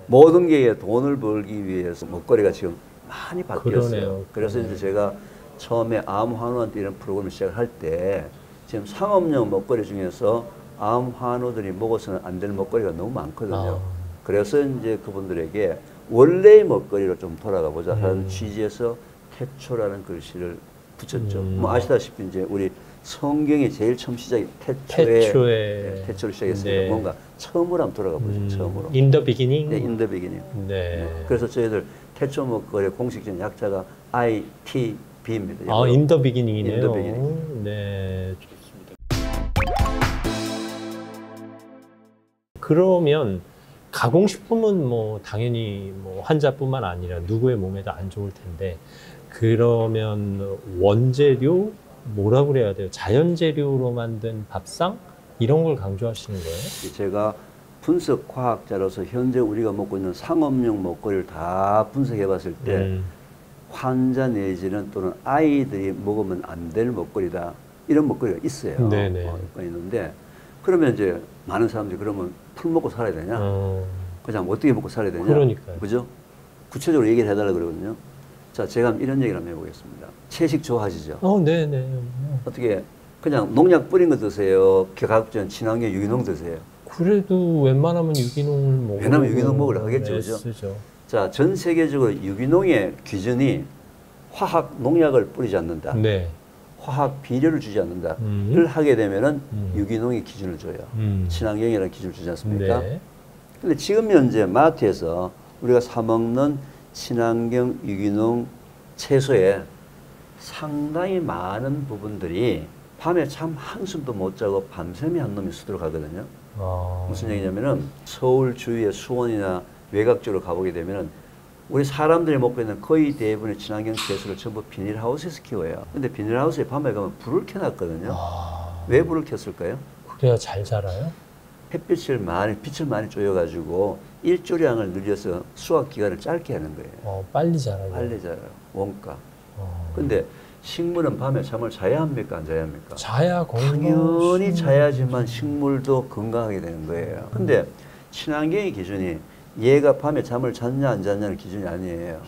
모든 게 돈을 벌기 위해서 먹거리가 지금 많이 바뀌었어요. 그러네요. 그래서 이제 제가 처음에 암 환우한테 이런 프로그램을 시작할 때 지금 상업용 먹거리 중에서 암 환우들이 먹어서는 안 될 먹거리가 너무 많거든요. 그래서 이제 그분들에게 원래의 먹거리로 좀 돌아가 보자 하는 취지에서 태초라는 글씨를 붙였죠. 뭐 아시다시피 이제 우리 성경의 제일 처음 시작이 태초를 시작했으니까 뭔가 처음으로 한번 돌아가 보죠. 처음으로. In the beginning. 네, in the beginning. 그래서 저희들 태초 먹거리 공식적인 약자가 ITB입니다. in the beginning이네요. In the beginning. 네. 그러면 가공식품은 뭐 당연히 뭐 환자뿐만 아니라 누구의 몸에도 안 좋을 텐데, 그러면 원재료, 뭐라고 그래야 돼요? 자연재료로 만든 밥상? 이런 걸 강조하시는 거예요? 제가 분석 과학자로서 현재 우리가 먹고 있는 상업용 먹거리를 다 분석해 봤을 때 환자 내지는 또는 아이들이 먹으면 안 될 먹거리다, 이런 먹거리가 있어요. 있는데, 그러면 이제 많은 사람들이 그러면 풀 먹고 살아야 되냐? 그냥 어떻게 먹고 살아야 되냐? 그러니까요. 그죠? 구체적으로 얘기를 해달라 그러거든요. 자, 제가 이런 얘기를 한번 해보겠습니다. 채식 좋아하시죠? 네네. 어떻게 그냥 농약 뿌린 거 드세요? 개각전, 친환경, 유기농 드세요? 그래도 웬만하면 유기농을 먹으려고. 웬만하면 유기농 먹으려 하겠죠, 그죠? 자, 전 세계적으로 유기농의 기준이 화학 농약을 뿌리지 않는다. 네. 화학 비료를 주지 않는다를 하게 되면은 유기농의 기준을 줘요. 친환경이라는 기준을 주지 않습니까? 네. 근데 지금 현재 마트에서 우리가 사 먹는 친환경, 유기농 채소에 상당히 많은 부분들이 밤에 참 한숨도 못 자고 밤샘이 한 놈이 수두룩 하거든요. 무슨 얘기냐면은 서울 주위의 수원이나 외곽 쪽으로 가보게 되면은 우리 사람들이 먹고 있는 거의 대부분의 친환경 채소를 전부 비닐하우스에서 키워요. 근데 비닐하우스에 밤에 가면 불을 켜놨거든요. 왜 불을 켰을까요? 그래야 잘 자라요? 빛을 많이 쪼여가지고 일조량을 늘려서 수확 기간을 짧게 하는 거예요. 빨리 자라요. 빨리 자라요. 원가. 근데 식물은 밤에 잠을 자야 합니까? 안 자야 합니까? 자야 당연히 자야지만 식물도 건강하게 되는 거예요. 근데 친환경의 기준이 얘가 밤에 잠을 잤냐 안 잤냐는 기준이 아니에요.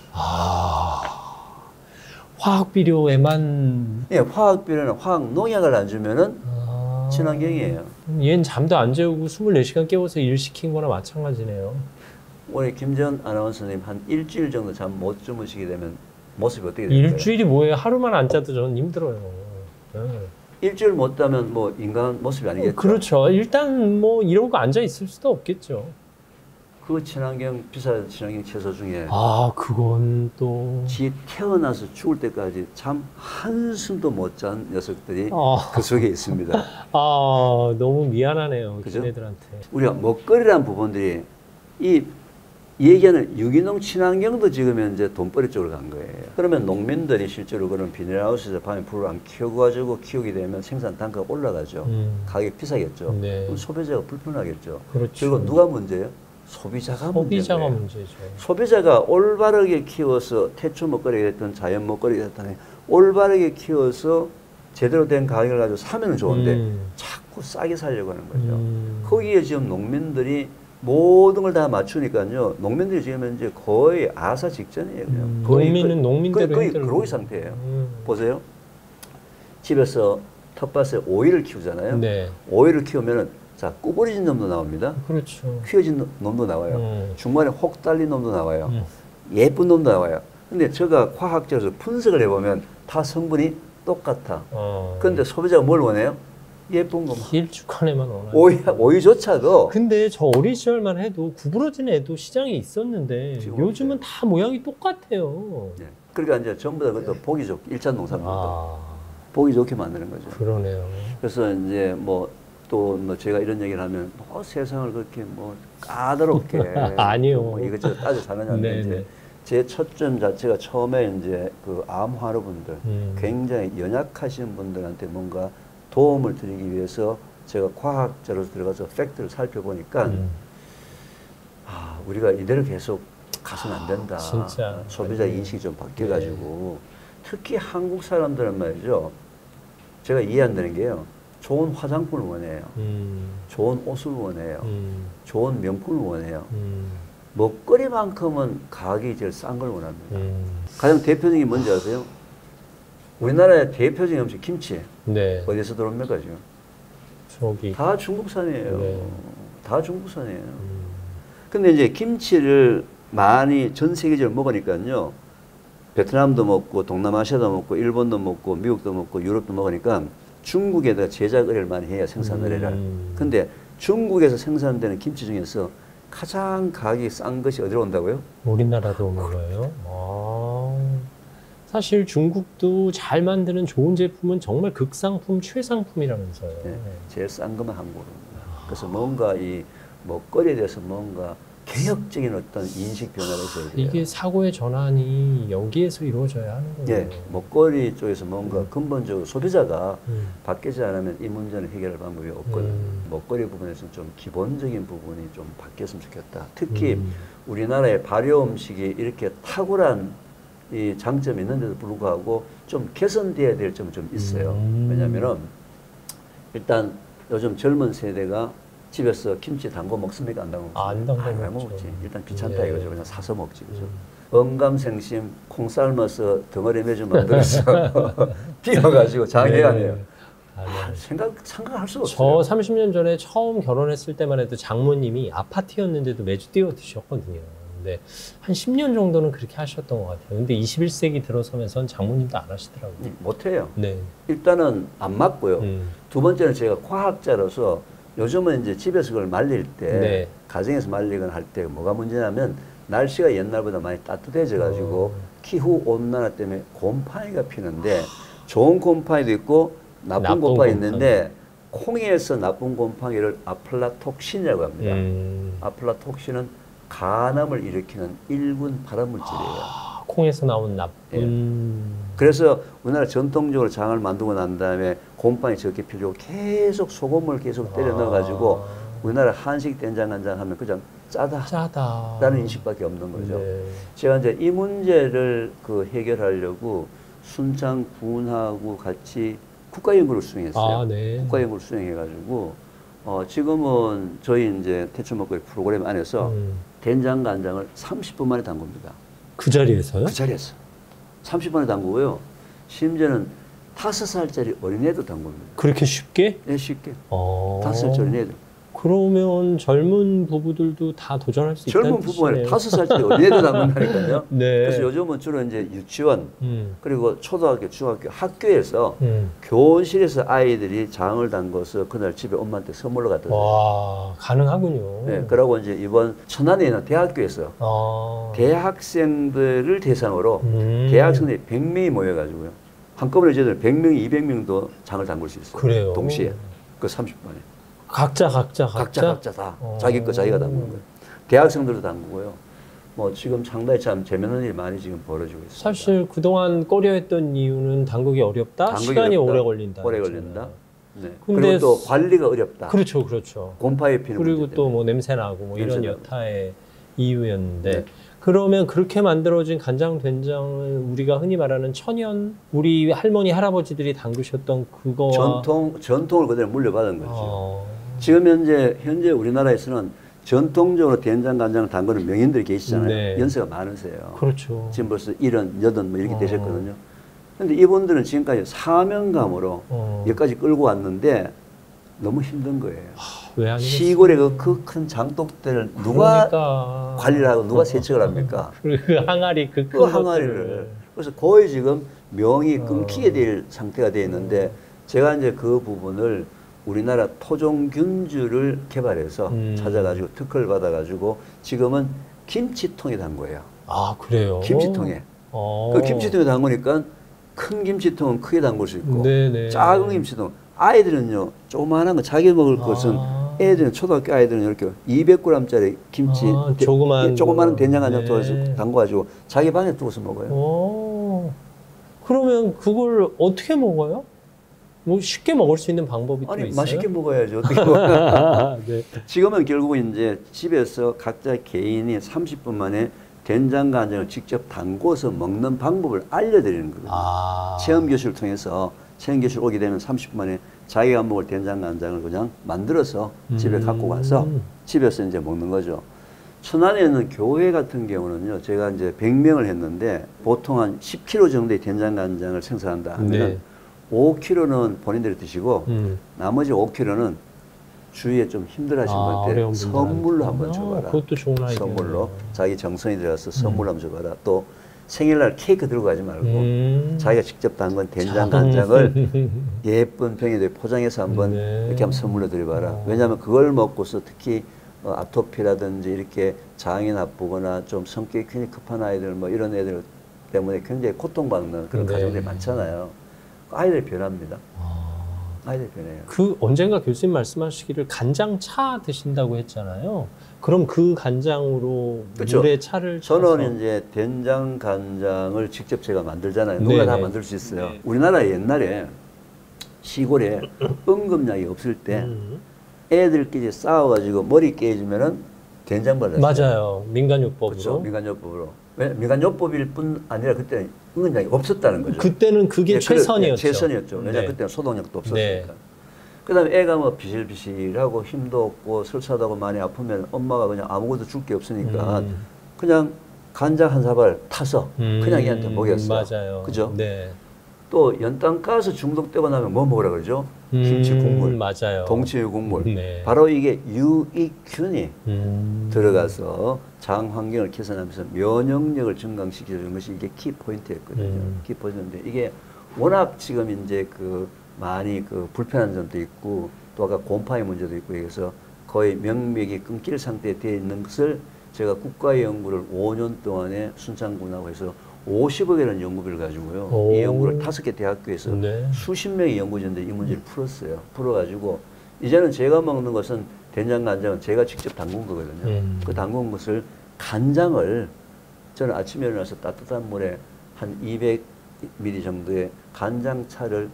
화학비료에만. 예, 화학비료는 화학 농약을 안 주면은 친환경이에요. 얘는 잠도 안 재우고 24시간 깨워서 일 시킨 거나 마찬가지네요. 우리 김전 아나운서님 한 일주일 정도 잠 못 주무시게 되면 모습이 어떻게 될까요? 일주일이 뭐예요? 하루만 안 자도 저는 힘들어요. 일주일 못 자면 뭐 인간 모습이 아니겠죠? 그렇죠. 일단 뭐 이러고 앉아 있을 수도 없겠죠. 그 친환경, 비싼 친환경 채소 중에 그건 또 지 태어나서 죽을 때까지 잠 한숨도 못 잔 녀석들이 그 속에 있습니다. 너무 미안하네요. 그죠? 걔네들한테. 우리가 먹거리라는 부분들이 이 얘기하는 유기농 친환경도 지금 현재 돈벌이 쪽으로 간 거예요. 그러면 농민들이 실제로 그런 비닐하우스에서 밤에 불을 안 키워가지고 키우게 되면 생산 단가가 올라가죠. 가격이 비싸겠죠. 그럼 소비자가 불편하겠죠. 그렇죠. 그리고 누가 문제예요? 소비자가 문제죠. 소비자가 올바르게 키워서 태초 먹거리가 됐든 자연 먹거리가 됐든 올바르게 키워서 제대로 된 가격을 가지고 사면 좋은데 자꾸 싸게 살려고 하는 거죠. 거기에 지금 농민들이 모든 걸 다 맞추니까요. 농민들이 지금 이제 거의 아사 직전이에요. 그냥. 농민은 농민대로 거의 그로기 상태예요. 보세요. 집에서 텃밭에 오이를 키우잖아요. 네. 오이를 키우면은 자, 구부러진 놈도 나옵니다. 그렇죠. 휘어진 놈도 나와요. 중간에 혹 달린 놈도 나와요. 예쁜 놈도 나와요. 근데 제가 과학적으로 분석을 해보면 다 성분이 똑같아. 그런데 소비자가 뭘 원해요? 예쁜 것만. 길쭉한 애만 원하는. 오이조차도. 근데 저 어린 시절만 해도 구부러진 애도 시장에 있었는데 요즘은 없어요. 다 모양이 똑같아요. 네. 그러니까 이제 전부 다 그것도 보기 좋게, 일반 농산물도 보기 좋게 만드는 거죠. 그러네요. 그래서 이제 또 제가 이런 얘기를 하면 세상을 그렇게 까다롭게 아니요. 이것저것 따져 사느냐는데 이제 제 초점 자체가 처음에 이제 그 암 환우분들 굉장히 연약하신 분들한테 뭔가 도움을 드리기 위해서 제가 과학자로서 들어가서 팩트를 살펴보니까 우리가 이대로 계속 가서는 안 된다. 진짜 소비자 인식이 좀 바뀌어가지고 특히 한국 사람들은 말이죠. 제가 이해 안 되는 게요. 좋은 화장품을 원해요. 좋은 옷을 원해요. 좋은 명품을 원해요. 먹거리만큼은 가격이 제일 싼 걸 원합니다. 가장 대표적인 게 뭔지 아세요? 우리나라의 대표적인 음식 김치. 네. 어디서 들어옵니까 지금? 저기 다 중국산이에요. 다 중국산이에요. 근데 이제 김치를 많이 전 세계적으로 먹으니까요. 베트남도 먹고 동남아시아도 먹고 일본도 먹고 미국도 먹고 유럽도 먹으니까 중국에다가 제작 의뢰를 많이 해요. 생산 의뢰를. 근데 중국에서 생산되는 김치 중에서 가장 가격이 싼 것이 어디로 온다고요? 우리나라도 오는 거예요? 사실 중국도 잘 만드는 좋은 제품은 정말 극상품, 최상품이라면서요. 네, 제일 싼 것만 한국으로 옵니다. 그래서 뭔가 이 먹거리에 대해서 뭔가 개혁적인 어떤 인식 변화가 있어야 돼요. 이게 사고의 전환이 여기에서 이루어져야 하는 거예요. 예, 먹거리 쪽에서 뭔가 근본적으로 소비자가 바뀌지 않으면 이 문제는 해결할 방법이 없거든요. 먹거리 부분에서는 좀 기본적인 부분이 좀 바뀌었으면 좋겠다. 특히 우리나라의 발효 음식이 이렇게 탁월한 이 장점이 있는데도 불구하고 좀 개선돼야 될 점이 좀 있어요. 왜냐하면은 일단 요즘 젊은 세대가 집에서 김치 담궈 먹습니까? 안 담궈 먹습니까? 안 먹지. 일단 귀찮다 이거죠. 그냥 사서 먹지. 그죠? 언감생심 콩 삶아서 덩어리 매주 만들어서 비워가지고 장해가네요. 생각할 수가 없어요. 저 30년 전에 처음 결혼했을 때만 해도 장모님이 아파트였는데도 매주 띄워 드셨거든요. 근데 한 10년 정도는 그렇게 하셨던 것 같아요. 근데 21세기 들어서면서는 장모님도 안 하시더라고요. 못해요. 네. 일단은 안 맞고요. 두 번째는 제가 과학자로서 요즘은 이제 집에서 그걸 말릴 때, 네. 가정에서 말리거나 할 때 뭐가 문제냐면 날씨가 옛날보다 많이 따뜻해져 가지고 기후 온난화 때문에 곰팡이가 피는데 좋은 곰팡이도 있고 나쁜 곰팡이 있는데 콩에서 나쁜 곰팡이를 아플라톡신이라고 합니다. 아플라톡신은 간암을 일으키는 1군 발암물질이에요. 콩에서 나온 나쁜. 예. 그래서 우리나라 전통적으로 장을 만들고 난 다음에 곰팡이 적게 피려고 계속 소금을 계속 때려 넣어가지고 우리나라 한식 된장간장 하면 그냥 짜다라는 인식밖에 없는 거죠. 네. 제가 이제 이 문제를 해결하려고 순창 군하고 같이 국가연구를 수행했어요. 네. 국가연구를 수행해가지고 지금은 저희 이제 태초먹거리 프로그램 안에서 된장간장을 30분 만에 담굽니다. 그 자리에서요? 그 자리에서 30분에 담그고요. 심지어는 5살짜리 어린애도 담굽니다. 그렇게 쉽게? 네, 쉽게. 5살짜리 어린애들. 그러면 젊은 부부들도 다 도전할 수 있다는 젊은 부부는 5살짜리 어린애도 담근다니까요. 네. 그래서 요즘은 주로 이제 유치원 그리고 초등학교, 중학교, 학교에서 교원실에서 아이들이 장을 담궈서 그날 집에 엄마한테 선물로 갖다 줘요. 와, 가능하군요. 네, 그러고 이제 이번 천안에 있는 대학교에서 대학생들을 대상으로 대학생들이 100명이 모여가지고요. 한꺼번에 저희들 100명, 200명도 장을 담글 수 있어요. 그래요? 동시에. 그 30분에. 각자 다 자기 거 자기가 담그는 거예요. 대학생들도 담그고요. 뭐 지금 상당히 참 재미있는 일이 많이 지금 벌어지고 있습니다. 사실 그동안 꺼려했던 이유는 담그기 어렵다, 시간이 오래 걸린다. 오래 걸린다. 네. 그리고 또 관리가 어렵다. 그렇죠, 그렇죠. 곰팡이 피는 그리고 또 뭐 냄새 나고 뭐 이런 여타의 이유였는데. 네. 그러면 그렇게 만들어진 간장 된장을 우리가 흔히 말하는 천연, 우리 할머니 할아버지들이 담그셨던 그거와 전통을 그대로 물려받은 거죠. 지금 현재 우리나라에서는 전통적으로 된장 간장을 담그는 명인들이 계시잖아요. 네. 연세가 많으세요. 그렇죠. 지금 벌써 70, 80 뭐 이렇게 되셨거든요. 근데 이분들은 지금까지 사명감으로 여기까지 끌고 왔는데 너무 힘든 거예요. 왜 아니겠어요? 시골의 그 큰 장독대를 누가 관리를 하고 누가 세척을 합니까? 그 항아리 그 항아리를. 그래서 거의 지금 명이 끊기게 될 상태가 되어 있는데 제가 이제 그 부분을 우리나라 토종균주를 개발해서 찾아가지고 특허를 받아가지고 지금은 김치통에 담궈요. 아, 그래요? 김치통에. 그 김치통에 담그니까 큰 김치통은 크게 담글 수 있고 네네. 작은 김치통. 아이들은요, 조그마한 거 자기 먹을 것은 애들은 초등학교 아이들은 이렇게 200g짜리 김치 조그마한 된장간장 통해서 담궈가지고 자기 방에 두고서 먹어요. 그러면 그걸 어떻게 먹어요? 뭐 쉽게 먹을 수 있는 방법이 또 있어요? 맛있게 먹어야죠. 어떻게 먹어요? 네. 지금은 결국 이제 집에서 각자 개인이 30분 만에 된장간장을 직접 담궈서 먹는 방법을 알려드리는 거거든요. 체험교실을 통해서 체험교실 오게 되면 30분 만에 자기가 먹을 된장간장을 그냥 만들어서 집에 갖고 가서 집에서 이제 먹는 거죠. 천안에 있는 교회 같은 경우는요, 제가 이제 100명을 했는데 보통 한 10kg 정도의 된장간장을 생산한다 하면 네. 5kg는 본인들이 드시고 나머지 5kg는 주위에 좀 힘들어하시는 분한테 선물로 한번 줘봐라. 그것도 좋은 아이디어. 선물로 자기 정성이 들어가서 선물로 한번 줘봐라. 또 생일날 케이크 들고 가지 말고 자기가 직접 담근 된장간장을 예쁜 병에 포장해서 한번 이렇게 한번 선물로 드려봐라. 왜냐하면 그걸 먹고서 특히 아토피라든지 이렇게 장이 나쁘거나 좀 성격이 굉장히 급한 아이들 뭐 이런 애들 때문에 굉장히 고통받는 그런 가정들이 많잖아요. 아이들이 변합니다. 아이들이 변해요. 그 언젠가 교수님 말씀하시기를 간장차 드신다고 했잖아요. 그럼 그 간장으로 그렇죠. 물에 차를 저는 이제 된장 간장을 직접 제가 만들잖아요. 누가 다 만들 수 있어요. 우리나라 옛날에 시골에 응급약이 없을 때 애들끼리 싸워가지고 머리 깨지면은 된장 발랐어요. 맞아요. 민간요법으로. 그렇죠. 민간요법으로. 왜? 민간요법일 뿐 아니라 그때 응급약이 없었다는 거죠. 그때는 그게 예, 최선이었죠. 최선이었죠. 왜냐하면 그때는 소독약도 없었으니까. 네. 그다음에 애가 뭐 비실비실하고 힘도 없고 설사하고 많이 아프면 엄마가 그냥 아무것도 줄 게 없으니까 그냥 간장 한 사발 타서 그냥 얘한테 먹였어요. 맞아요. 그죠? 네. 또 연탄가스 중독되고 나면 뭐 먹으라 그러죠? 김치 국물, 맞아요. 동치미 국물. 네. 바로 이게 유익균이 들어가서 장 환경을 개선하면서 면역력을 증강시켜주는 것이 이게 키 포인트였거든요. 키 포인트인데 이게 워낙 지금 이제 그 많이 그 불편한 점도 있고 또 아까 곰팡이 문제도 있고 해서 거의 명맥이 끊길 상태에 되어 있는 것을 제가 국가의 연구를 5년 동안에 순창군하고 해서 50억이라는 연구비를 가지고요. 이 연구를 5개 대학교에서 수십 명의 연구진들이 이 문제를 풀었어요. 풀어가지고 이제는 제가 먹는 것은 된장 간장은 제가 직접 담근 거거든요. 그 담근 것을 간장을 저는 아침에 일어나서 따뜻한 물에 한 200ml 정도의 간장차를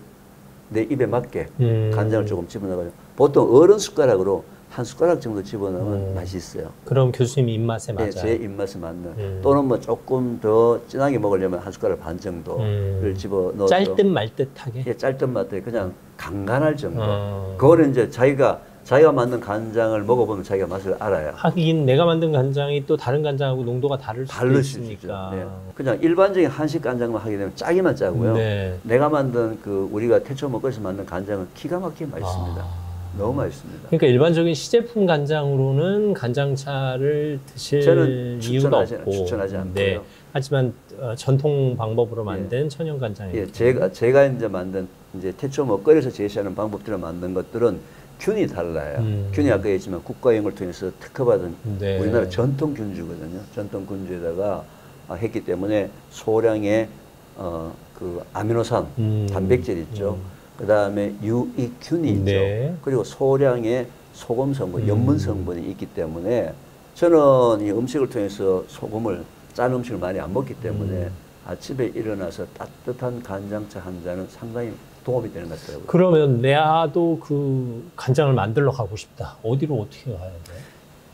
내 입에 맞게 간장을 조금 집어넣어가지고 보통 어른 숟가락으로 한 숟가락 정도 집어넣으면 맛있어요. 그럼 교수님 입맛에 맞아요? 네, 제 입맛에 맞는. 또는 뭐 조금 더 진하게 먹으려면 한 숟가락 반 정도를 집어넣어서 짤듯 말듯하게? 예, 짤듯 말듯 그냥 간간할 정도. 그거를 이제 자기가 만든 간장을 먹어보면 자기가 맛을 알아요. 하긴 내가 만든 간장이 또 다른 간장하고 농도가 다를 수도 있으니까. 네. 그냥 일반적인 한식 간장만 하게 되면 짜기만 짜고요. 네. 내가 만든 그 우리가 태초 먹거리에서 만든 간장은 기가 막히게 맛있습니다. 너무 맛있습니다. 그러니까 일반적인 시제품 간장으로는 간장차를 드실 이유가 없고 추천하지 않고요. 네. 하지만 전통 방법으로 만든 천연 간장이에요. 예, 제가 이제 만든 이제 태초 먹거리에서 제시하는 방법들을 만든 것들은 균이 달라요. 균이 아까 얘기했지만 국가연구를 통해서 특허받은 우리나라 전통 균주거든요. 전통 균주에다가 했기 때문에 소량의 그 아미노산, 단백질 있죠. 그 다음에 유익균이 있죠. 그리고 소량의 소금 성분, 염분 성분이 있기 때문에 저는 이 음식을 통해서 소금을 짠 음식을 많이 안 먹기 때문에 아침에 일어나서 따뜻한 간장차 한 잔은 상당히 도움이 되는 것 같더라고요. 그러면 나도 그 간장을 만들러 가고 싶다. 어디로 어떻게 가야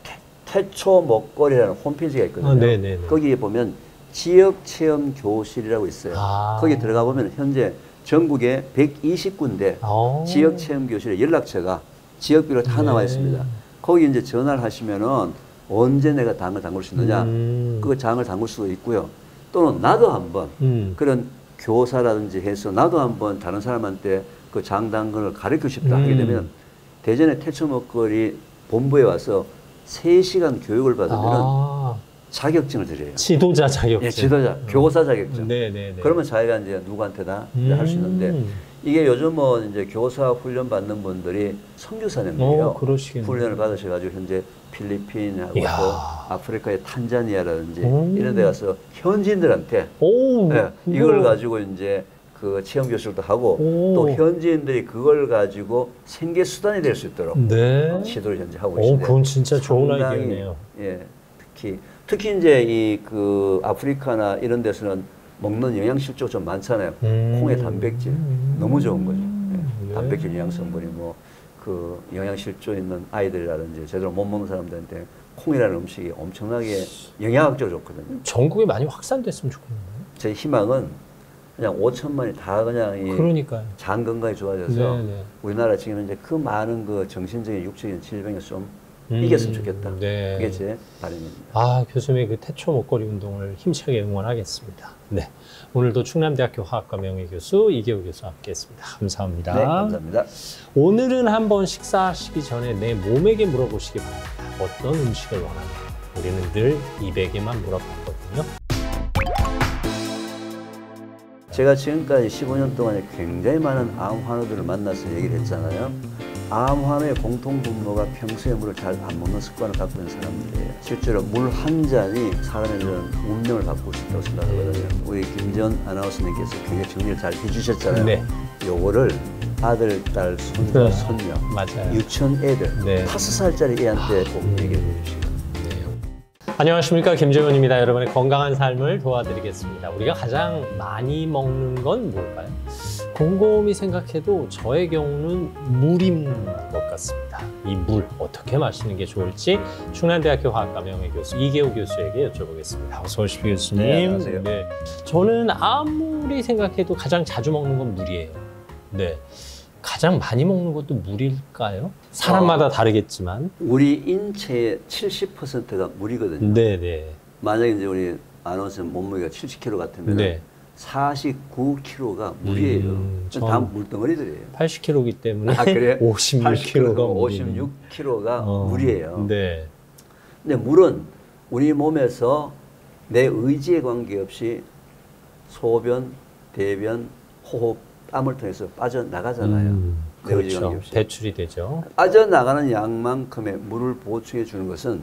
돼? 태초 먹거리라는 홈페이지가 있거든요. 거기에 보면 지역체험 교실이라고 있어요. 거기 들어가 보면 현재 전국에 120군데 지역체험교실의 연락처가 지역별로 다 나와 있습니다. 거기 이제 전화를 하시면은 언제 내가 장을 담글 수 있느냐, 그 장을 담글 수도 있고요. 또는 나도 한번 그런 교사라든지 해서 나도 한번 다른 사람한테 그 장 담그는 걸 가르치고 싶다 하게 되면 대전의 태초 먹거리 본부에 와서 3시간 교육을 받으면 자격증을 드려요. 지도자 자격증. 예, 지도자, 교사 자격증. 그러면 자기가 이제 누구한테나 할 수 있는데 이게 요즘은 이제 교사 훈련 받는 분들이 선교사님이에요. 훈련을 받으셔가지고 현재 필리핀하고 또 아프리카의 탄자니아라든지 이런 데 가서 현지인들한테 이걸 가지고 이제 그 체험 교실도 하고 또 현지인들이 그걸 가지고 생계 수단이 될 수 있도록 시도를 현재 하고 있습니다. 그건 진짜 좋은 아이디어네요. 예, 특히 이제 이 그 아프리카나 이런 데서는 먹는 영양실조 좀 많잖아요. 콩의 단백질 너무 좋은 거죠. 단백질 영양 성분이 뭐 그 영양실조 있는 아이들이라든지 제대로 못 먹는 사람들한테 콩이라는 음식이 엄청나게 영양학적으로 좋거든요. 전국에 많이 확산됐으면 좋겠네요. 제 희망은 그냥 5천만이 다 그냥 이 장 건강이 좋아져서 우리나라 지금 이제 그 많은 그 정신적인 육적인 질병에 좀 이겼으면 좋겠다. 그게 제 바람입니다. 교수님의 그 태초 먹거리 운동을 힘차게 응원하겠습니다. 네. 오늘도 충남대학교 화학과 명예교수 이계호 교수와 함께했습니다. 감사합니다. 네, 감사합니다. 오늘은 한번 식사하시기 전에 내 몸에게 물어보시기 바랍니다. 어떤 음식을 원하냐? 우리는 늘 입에게만 물어봤거든요. 제가 지금까지 15년 동안에 굉장히 많은 암 환우들을 만나서 얘기를 했잖아요. 암 환우의 공통분모가 평소에 물을 잘 안 먹는 습관을 갖고 있는 사람들이에요. 실제로 물 한 잔이 사람의 운명을 바꿀 수 있다고 생각하거든요. 우리 김전 아나운서님께서 굉장히 정리를 잘 해주셨잖아요. 요거를 아들, 딸, 손자, 손녀, 맞아요. 유치원 애들, 네. 5살짜리 애한테 꼭 얘기해 주시고. 안녕하십니까, 김재훈입니다. 여러분의 건강한 삶을 도와드리겠습니다. 우리가 가장 많이 먹는 건 뭘까요? 곰곰이 생각해도 저의 경우는 물인 것 같습니다. 이 물 어떻게 마시는 게 좋을지 충남대학교 화학과 명예교수 이계호 교수에게 여쭤보겠습니다. 어서 오십시오, 교수님. 네, 안녕하세요. 네. 저는 아무리 생각해도 가장 자주 먹는 건 물이에요. 네. 가장 많이 먹는 것도 물일까요? 사람마다 다르겠지만. 우리 인체의 70%가 물이거든요. 네네. 만약에 이제 우리 아나운서 몸무게가 70kg 같으면 네. 49kg가 물이에요. 다 물덩어리들이에요. 80kg이기 때문에 아, 그래? 56kg가 56kg가 물이에요. 네. 근데 물은 우리 몸에서 내 의지에 관계없이 소변, 대변, 호흡, 땀을 통해서 빠져나가잖아요. 내 의지 그렇죠. 관계없이. 배출이 되죠. 빠져나가는 양만큼의 물을 보충해 주는 것은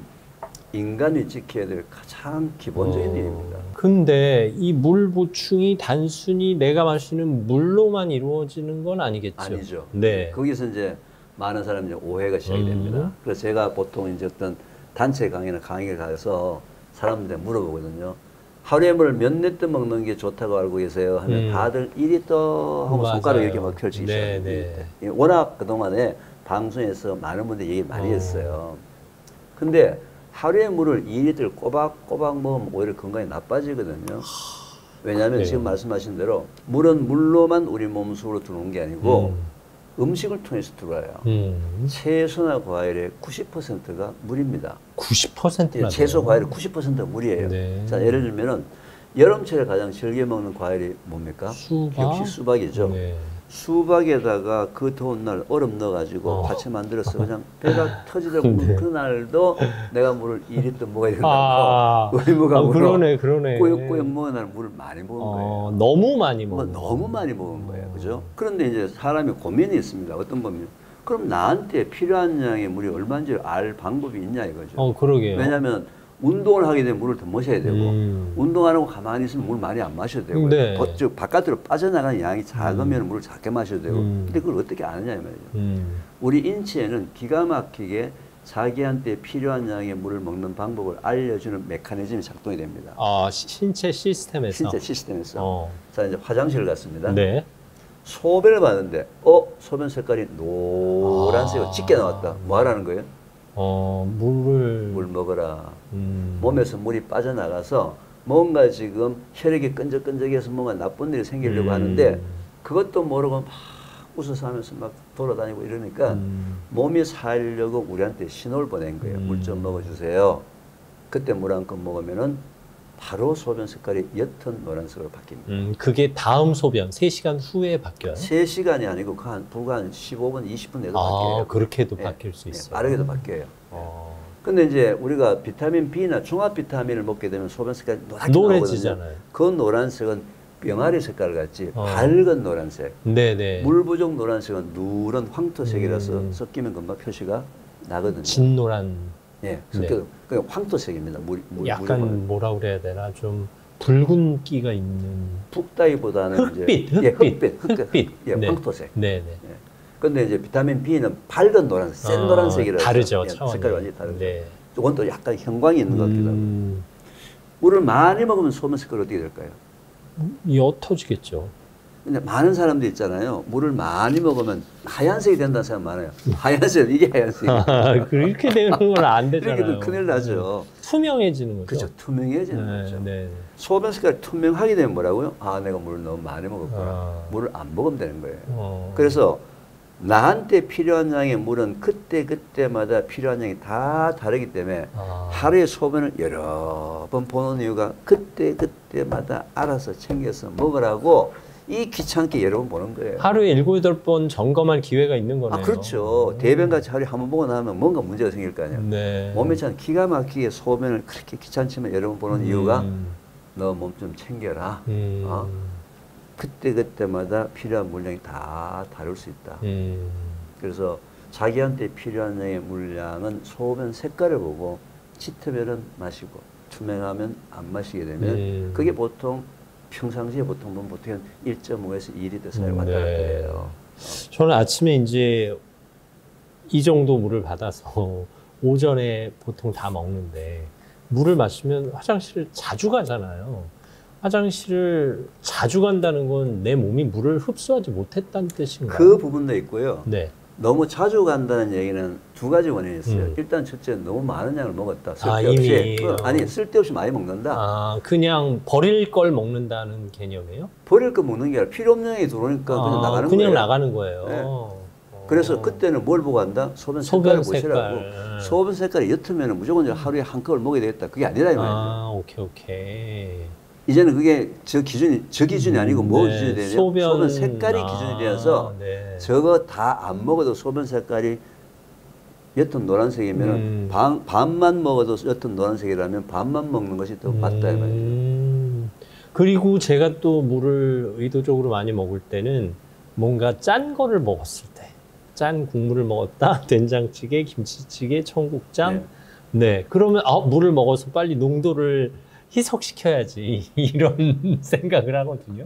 인간이 지켜야 될 가장 기본적인 일입니다. 근데 이 물 보충이 단순히 내가 마시는 물로만 이루어지는 건 아니겠죠? 아니죠. 네. 거기서 이제 많은 사람이 오해가 시작이 됩니다. 그래서 제가 보통 이제 어떤 단체 강의나 강의를 가서 사람들한테 물어보거든요. 하루에 물을 몇 리터 먹는 게 좋다고 알고 계세요? 하면 다들 1리터 하고 맞아요. 손가락 이렇게 막 펼치기 시작합니다. 워낙 그동안에 방송에서 많은 분들이 얘기를 많이 했어요. 근데 하루에 물을 2리터를 꼬박꼬박 먹으면 오히려 건강이 나빠지거든요. 왜냐하면 지금 말씀하신 대로 물은 물로만 우리 몸 속으로 들어오는 게 아니고 음식을 통해서 들어와요. 채소나 과일의 90%가 물입니다. 90%나 채소, 과일의 90%가 물이에요. 네. 자, 예를 들면은 여름철에 가장 즐겨 먹는 과일이 뭡니까? 수박? 역시 수박이죠. 네. 수박에다가 그 더운 날 얼음 넣어가지고 같이 만들어서 그냥 배가 터지더라고. 네. 그날도 내가 물을 2리터 먹어야 된다고. 의무가 그러네. 꾸역꾸역 먹은 날 물을 많이 먹은 거예요. 너무 많이 먹은 너무 많이 먹은 거예요. 그죠? 그런데 이제 사람이 고민이 있습니다. 어떤 고민? 그럼 나한테 필요한 양의 물이 얼마인지 알 방법이 있냐 이거죠. 그러게요. 왜냐하면 운동을 하게 되면 물을 더 마셔야 되고 운동 안 하고 가만히 있으면 물 많이 안 마셔도 되고 네. 즉 바깥으로 빠져나가는 양이 작으면 물을 작게 마셔도 되고 근데 그걸 어떻게 아느냐 이 말이죠. 우리 인체에는 기가 막히게 자기한테 필요한 양의 물을 먹는 방법을 알려주는 메커니즘이 작동이 됩니다. 신체 시스템에서? 신체 시스템에서. 자, 이제 화장실을 갔습니다. 네. 소변을 봤는데 소변 색깔이 노란색으로 짙게 나왔다. 뭐 하라는 거예요? 물 먹어라. 몸에서 물이 빠져나가서 뭔가 지금 혈액이 끈적끈적해서 뭔가 나쁜 일이 생기려고 하는데 그것도 모르고 막 웃어서 하면서 막 돌아다니고 이러니까 몸이 살려고 우리한테 신호를 보낸 거예요. 물 좀 먹어주세요. 그때 물 한 컵 먹으면은 바로 소변 색깔이 옅은 노란색으로 바뀝니다. 그게 다음 소변 3시간 후에 바뀌어요? 3시간이 아니고 불과 한 15분, 20분 내도 바뀌어요. 그렇게도 바뀔 수 있어요? 빠르게도 바뀌어요. 근데 이제 우리가 비타민 B나 종합 비타민을 먹게 되면 소변 색깔이 노래지잖아요. 그 노란색은 병아리 색깔 같이 밝은 노란색. 네네. 물 부족 노란색은 누런 황토색이라서 섞이면 금방 표시가 나거든요. 진노란. 네, 섞여도 그냥 황토색입니다. 약간 뭐라 그래야 되나 좀 붉은기가 있는. 붉다기보다는 흑빛. 흑빛. 황토색. 네네. 근데 이제 비타민 B는 밝은 노란색, 센 노란색이라서 다르죠. 색깔이 완전히 다르죠. 네. 이건 또 약간 형광이 있는 것 같기도 하고. 물을 많이 먹으면 소변 색깔이 어떻게 될까요? 옅어지겠죠. 근데 많은 사람들이 있잖아요. 물을 많이 먹으면 하얀색이 된다는 사람 많아요. 하얀색, 이게 하얀색이에요. 그렇게 되는 건 안 되잖아요. 그렇게 큰일 나죠. 투명해지는 거죠. 그렇죠. 투명해지는 거죠. 소변 색깔이 투명하게 되면 뭐라고요? 내가 물을 너무 많이 먹었구나. 물을 안 먹으면 되는 거예요. 그래서 나한테 필요한 양의 물은 그때마다 필요한 양이 다 다르기 때문에 하루에 소변을 여러 번 보는 이유가 그때마다 알아서 챙겨서 먹으라고 이 귀찮게 여러 번 보는 거예요. 하루에 7, 8번 점검할 기회가 있는 거네요. 그렇죠. 대변같이 하루에 한 번 보고 나면 뭔가 문제가 생길 거 아니에요. 네. 몸이 참 기가 막히게 소변을 그렇게 귀찮지만 여러 번 보는 이유가 너 몸 좀 챙겨라. 그때마다 필요한 물량이 다 다를 수 있다. 그래서 자기한테 필요한 양의 물량은 소변 색깔을 보고 짙으면 마시고 투명하면 안 마시게 되면 그게 보통 평상시에 보통 1.5에서 2리터 사이 왔다 갔다 해요. 저는 아침에 이제 이 정도 물을 받아서 오전에 보통 다 먹는데 물을 마시면 화장실을 자주 가잖아요. 화장실을 자주 간다는 건 내 몸이 물을 흡수하지 못했다는 뜻인가요? 그 부분도 있고요. 네. 너무 자주 간다는 얘기는 두 가지 원인이 있어요. 일단 첫째, 너무 많은 양을 먹었다. 쓸데없이. 아니, 쓸데없이 많이 먹는다. 아, 그냥 버릴 걸 먹는다는 개념이에요? 버릴 거 먹는 게 아니라 필요 없는 양이 들어오니까 그냥 나가는 거예요. 그냥 나가는 거예요. 네. 그래서 그때는 뭘 보고 한다? 소변 색깔을 보시라고. 소변 색깔이 옅으면 무조건 하루에 한 컵을 먹어야 되겠다. 그게 아니라 이 말이에요. 아, 오케이. 이제는 그게 저 기준이 아니고 뭐 기준이 되냐? 소변 색깔이 기준이 되어서 저거 다 안 먹어도 소변 색깔이 옅은 노란색이면 반만 먹어도 옅은 노란색이라면 반만 먹는 것이 더 맞다 이 말이죠. 그리고 제가 또 물을 의도적으로 많이 먹을 때는 뭔가 짠 거를 먹었을 때, 짠 국물을 먹었다, 된장찌개, 김치찌개, 청국장, 네, 그러면 물을 먹어서 빨리 농도를 희석시켜야지 이런 생각을 하거든요.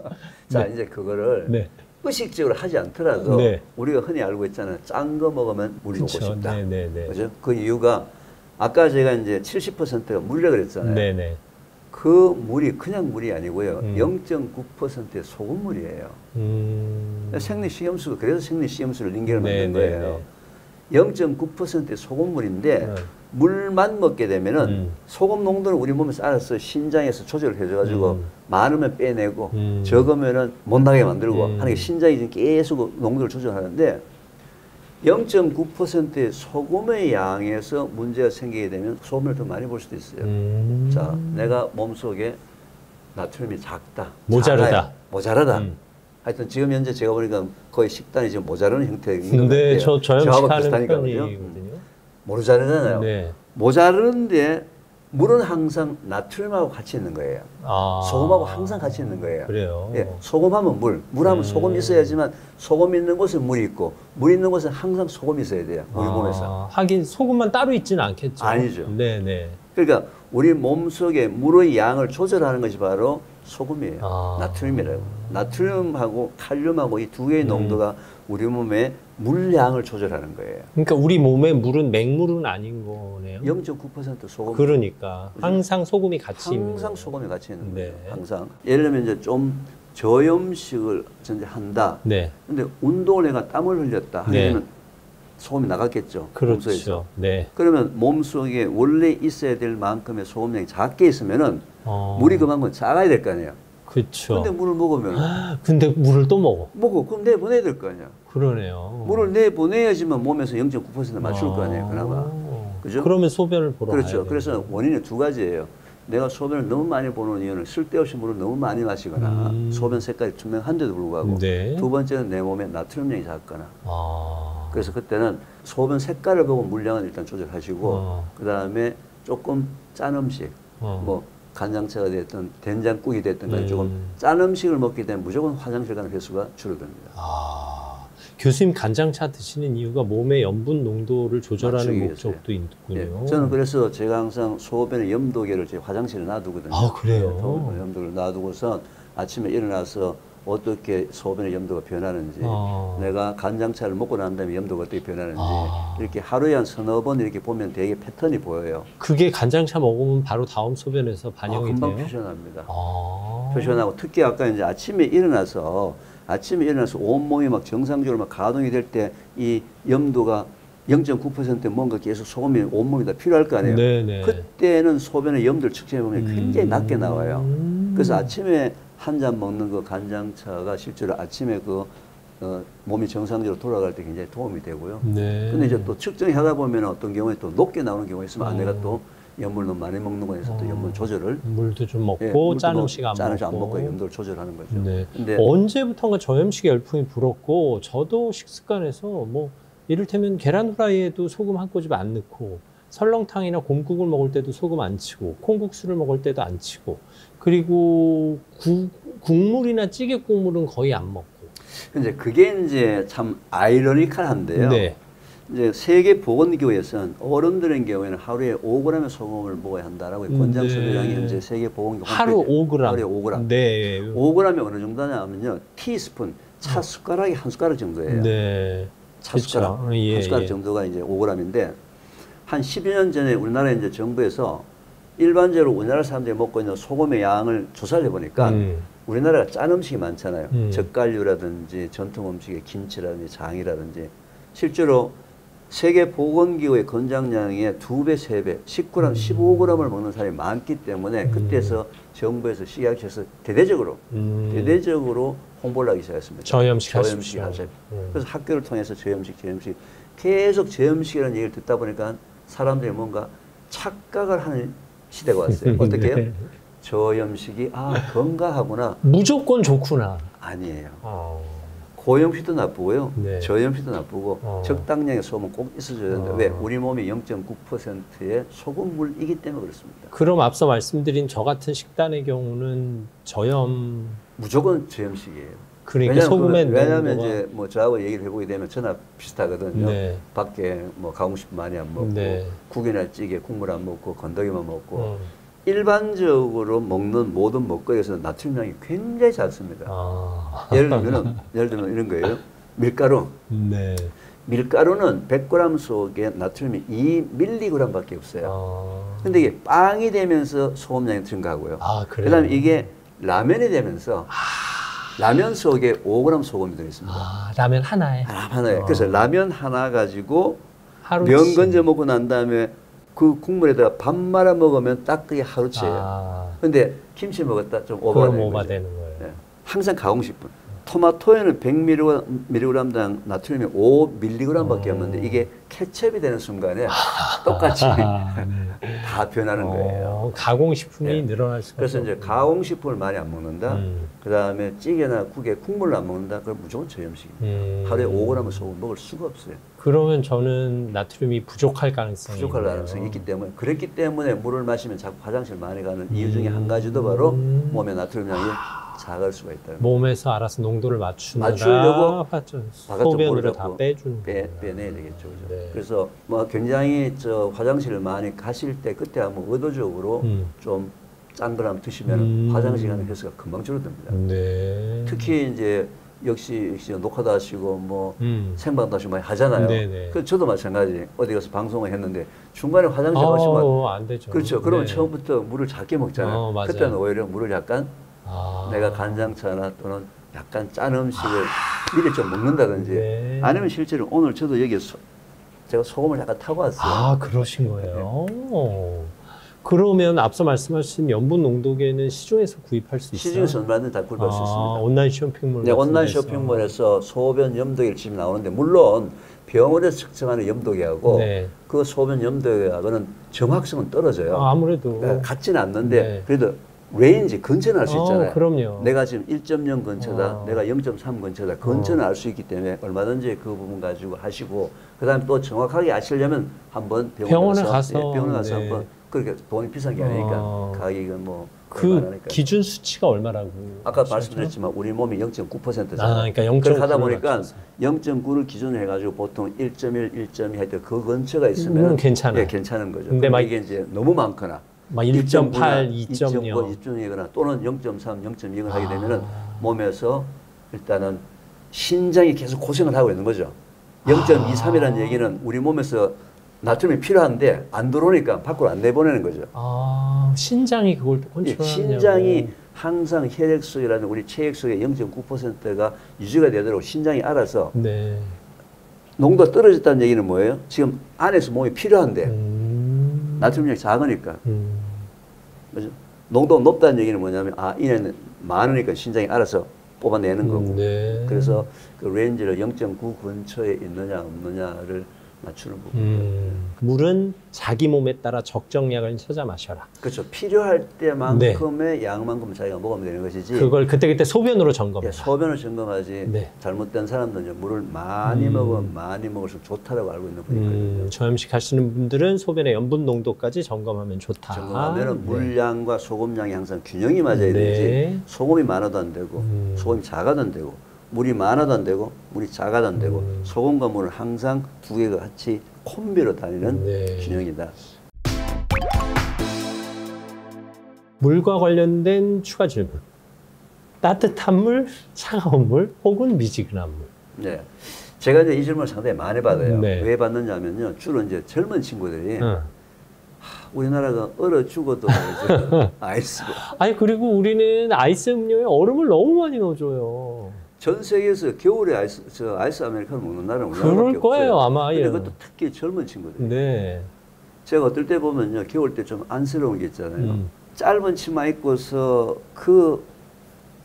자, 이제 그거를 의식적으로 하지 않더라도 우리가 흔히 알고 있잖아요. 짠 거 먹으면 물이 먹고 싶다. 그죠? 그 이유가 아까 제가 이제 70%가 물이라 그랬잖아요. 그 물이 그냥 물이 아니고요. 0.9%의 소금물이에요. 생리식염수, 그래서 생리식염수를 링겔을 만든 거예요. 0.9%의 소금물인데 물만 먹게 되면은 소금 농도는 우리 몸에서 알아서 신장에서 조절을 해줘가지고 많으면 빼내고 적으면은 못 나게 만들고 하는 게 신장이 지금 계속 농도를 조절하는데 0.9%의 소금의 양에서 문제가 생기게 되면 소금을 더 많이 볼 수도 있어요. 자, 내가 몸속에 나트륨이 작다. 모자라다. 하여튼 지금 현재 제가 보니까 거의 식단이 지금 모자라는 형태인 것 같아요. 네, 저염식하는 편이거든요. 모자르잖아요. 모자르는데 물은 항상 나트륨하고 같이 있는 거예요. 소금하고 항상 같이 있는 거예요. 그래요? 예, 소금하면 물하면 소금이 있어야지만 소금 있는 곳은 물이 있고 물 있는 곳은 항상 소금이 있어야 돼요. 우리 몸에서. 하긴 소금만 따로 있지는 않겠죠. 아니죠. 네네. 그러니까 우리 몸속에 물의 양을 조절하는 것이 바로 소금이에요. 나트륨이라고. 나트륨하고 칼륨하고 이 두 개의 농도가 우리 몸의 물량을 조절하는 거예요. 그러니까 우리 몸에 물은 맹물은 아닌 거네요. 0.9% 소금. 그러니까 항상 소금이 같이 있는 항상 소금이 같이 있는 거예요. 항상. 예를 들면 이제 좀 저염식을 전제 한다. 근데 운동을 내가 땀을 흘렸다 하면 소금이 나갔겠죠. 그렇죠. 그러면 몸속에 원래 있어야 될 만큼의 소금량이 작게 있으면은 물이 그만큼 작아야 될 거 아니에요. 그렇죠. 근데 물을 먹으면 근데 물을 또 먹어. 그럼 내보내야 될 거 아니야. 그러네요. 물을 내보내야지만 몸에서 0.9% 맞출 거 아니에요. 그나마. 그죠? 그러면 소변을 보러 그렇죠. 가야 그래서 원인이 두 가지예요. 내가 소변을 너무 많이 보는 이유는 쓸데없이 물을 너무 많이 마시거나 소변 색깔이 투명한데도 불구하고 두 번째는 내 몸에 나트륨량이 작거나 그래서 그때는 소변 색깔을 보고 물량은 일단 조절하시고 그 다음에 조금 짠 음식 뭐 간장차가 됐든 된장국이 됐든 간에 조금 짠 음식을 먹게 되면 무조건 화장실 가는 횟수가 줄어듭니다. 교수님 간장차 드시는 이유가 몸의 염분 농도를 조절하는 목적도 있군요. 저는 그래서 제가 항상 소변의 염도계를 제 화장실에 놔두거든요. 그래요? 염도를 놔두고서 아침에 일어나서 어떻게 소변의 염도가 변하는지 내가 간장차를 먹고 난 다음에 염도가 어떻게 변하는지 이렇게 하루에 한 서너 번 이렇게 보면 되게 패턴이 보여요. 그게 간장차 먹으면 바로 다음 소변에서 반영이 금방 돼요? 표현합니다. 표현하고 특히 아까 이제 아침에 일어나서 온몸이 막 정상적으로 막 가동이 될 때 이 염도가 0.9% 뭔가 계속 소금이 온몸이 다 필요할 거 아니에요. 그때는 소변의 염도를 측정해 보면 굉장히 낮게 나와요. 그래서 아침에 한 잔 먹는 그 간장차가 실제로 아침에 몸이 정상적으로 돌아갈 때 굉장히 도움이 되고요. 근데 이제 또 측정하다 보면 어떤 경우에 또 높게 나오는 경우가 있으면 내가 또 염분을 너무 많이 먹는 거에 서 또 염분 조절을 물도 좀 먹고 짠 음식 안 먹고 염도를 조절하는 거죠. 근데 언제부턴가 저염식 열풍이 불었고 저도 식습관에서 뭐 이를테면 계란 후라이에도 소금 한 꼬집 안 넣고 설렁탕이나 곰국을 먹을 때도 소금 안 치고 콩국수를 먹을 때도 안 치고 그리고 국물이나 찌개 국물은 거의 안 먹고. 근데 그게 이제 참 아이러니컬한데요. 이제 세계보건기구에서는 어른들의 경우에는 하루에 5g의 소금을 먹어야 한다라고 권장 소비량이 현재 세계보건기구 하루 5g. 하루에 5g. 5g이 어느 정도냐면요. 티스푼 차 숟가락이 한 숟가락 정도예요. 네. 차 숟가락 한 숟가락 정도가 이제 5g인데 한 10여 년 전에 우리나라 이제 정부에서 일반적으로 우리나라 사람들이 먹고 있는 소금의 양을 조사를 해보니까 우리나라가 짠 음식이 많잖아요. 젓갈류라든지 전통 음식의 김치라든지 장이라든지 실제로 세계보건기구의 권장량의 2배, 3배, 10g, 15g을 먹는 사람이 많기 때문에 그때서 정부에서 시작해서 대대적으로 홍보를 하기 시작했습니다. 저염식 하십시오. 그래서 학교를 통해서 저염식 계속 저염식이라는 얘기를 듣다 보니까 사람들이 뭔가 착각을 하는 시대가 왔어요. 어떻게 해요? 저염식이 건강하구나. 무조건 좋구나. 아니에요. 고염식도 나쁘고요. 네. 저염식도 나쁘고 적당량의 소금은 꼭 있어줘야 된다. 왜? 우리 몸이 0.9%의 소금물이기 때문에 그렇습니다. 그럼 앞서 말씀드린 저 같은 식단의 경우는 무조건 저염식이에요. 그러니까 소금에 왜냐하면 이제 뭐 저하고 얘기를 해보게 되면 전화 비슷하거든요. 네. 밖에 뭐 가고 싶으면 많이 안 먹고 네. 국이나 찌개 국물 안 먹고 건더기만 먹고 일반적으로 먹는 모든 먹거리에서 나트륨량이 굉장히 작습니다. 예를 들면 이런 거예요. 밀가루. 네. 밀가루는 100g 속에 나트륨이 2mg밖에 없어요. 근데 이게 빵이 되면서 소금량이 증가하고요. 그다음에 이게 라면이 되면서 라면 속에 5g 소금이 들어있습니다. 라면 하나에? 하나에. 그래서 라면 하나 가지고 면 건져 먹고 난 다음에 그 국물에다가 밥 말아 먹으면 딱 그게 하루치예요. 근데 김치 먹었다 좀 오버되는 거예요. 네. 항상 가공식품. 토마토에는 100mg당 나트륨이 5mg밖에 없는데 이게 케첩이 되는 순간에 똑같이 다 변하는 거예요. 가공식품이 늘어날 수가 그래서 이제 가공식품을 많이 안 먹는다. 그 다음에 찌개나 국에 국물을 안 먹는다. 그럼 무조건 저염식입니다. 하루에 5g의 소금 먹을 수가 없어요. 그러면 저는 나트륨이 부족할 가능성이 있기 때문에 그랬기 때문에 물을 마시면 자꾸 화장실 많이 가는 이유 중에 한 가지도 바로 몸의 나트륨량이 작을 수가 있다. 몸에서 알아서 농도를 맞추려고 소변으로 다 빼내야 되겠죠. 그죠? 네. 그래서 뭐 굉장히 화장실을 많이 가실 때 그때 한번 의도적으로 좀 짠 거랑 드시면 화장실 가는 횟수가 금방 줄어듭니다. 네. 특히 이제 역시 녹화도 하시고 뭐 생방도 하시고 많이 하잖아요. 그 저도 마찬가지 어디 가서 방송을 했는데 중간에 화장실 가시면 안 되죠. 그렇죠. 그러면 처음부터 물을 작게 먹잖아요. 그때는 오히려 물을 약간 내가 간장차나 또는 약간 짠 음식을 미리 좀 먹는다든지 아니면 실제로 오늘 저도 여기 제가 소금을 약간 타고 왔어요. 그러신 거예요? 그러면 앞서 말씀하신 염분 농도계는 시중에서 구입할 수 있어요? 시중에서 얼마든지 다 구입할 수 있습니다. 온라인 쇼핑몰. 네, 온라인 쇼핑몰에서 소변 염도계를 지금 나오는데 물론 병원에서 측정하는 염도계하고 그 소변 염도계하고는 정확성은 떨어져요. 아무래도 같지는 않는데 그래도 레인지 근처는 알 수 있잖아요. 그럼요. 내가 지금 1.0 근처다, 내가 0.3 근처다, 근처는 알 수 있기 때문에 얼마든지 그 부분 가지고 하시고, 그 다음에 또 정확하게 아시려면 한번 병원에 가서 한번, 그렇게 돈이 비싼 게 아니니까 가격은 뭐 그 기준 수치가 얼마라고? 아까 말씀드렸지만 우리 몸이 0.9%잖아요. 그러니까 0.9 그렇게 하다 보니까 0.9를 기준으로 해가지고 보통 1.1, 1.2 할 때 그 근처가 있으면 괜찮아요. 괜찮은 거죠. 근데 이게 이제 너무 많거나 1.8, 2.0, 2.0이거나 또는 0.3, 0.2을 하게 되면은 몸에서 일단은 신장이 계속 고생을 하고 있는 거죠. 0.23이라는 얘기는 우리 몸에서 나트륨이 필요한데 안 들어오니까 밖으로 안 내보내는 거죠. 신장이 그걸 컨트롤하냐고. 신장이 항상 혈액 속이라는 우리 체액 속의 0.9%가 유지가 되도록 신장이 알아서 농도가 떨어졌다는 얘기는 뭐예요? 지금 안에서 몸이 필요한데 나트륨량이 작으니까. 그죠? 농도가 높다는 얘기는 뭐냐면 이내는 많으니까 신장이 알아서 뽑아내는 거고. 그래서 그 레인지를 0.9 근처에 있느냐 없느냐를 맞추는 부분. 물은 자기 몸에 따라 적정량을 찾아 마셔라. 그렇죠. 필요할 때만큼의 양만큼 자기가 먹으면 되는 것이지. 그걸 그때그때 소변으로 점검해. 소변을 점검하지. 잘못된 사람들은 물을 많이 먹으면 많이 먹을수록 좋다라고 알고 있는 분이거든요. 저염식 하시는 분들은 소변의 염분 농도까지 점검하면 좋다. 점검하면 물량과 소금량이 항상 균형이 맞아야 되지. 소금이 많아도 안 되고 소금이 작아도 안 되고. 물이 많아도 안 되고 물이 작아도 안 되고 소금과 물은 항상 두 개가 같이 콤비로 다니는 균형이다. 물과 관련된 추가 질문. 따뜻한 물, 차가운 물, 혹은 미지근한 물. 네. 제가 이제 이 질문을 상당히 많이 받아요. 네. 왜 받느냐면요. 주로 이제 젊은 친구들이 우리나라가 얼어 죽어도 아이스. 아니 그리고 우리는 아이스 음료에 얼음을 너무 많이 넣어줘요. 전 세계에서 겨울에 아이스 아메리카노 먹는 나라는 우리나라밖에 그럴 거예요, 없어요. 아마. 근데 그것도 특히 젊은 친구들. 네. 제가 어떨 때 보면요, 겨울 때 좀 안쓰러운 게 있잖아요. 짧은 치마 입고서 그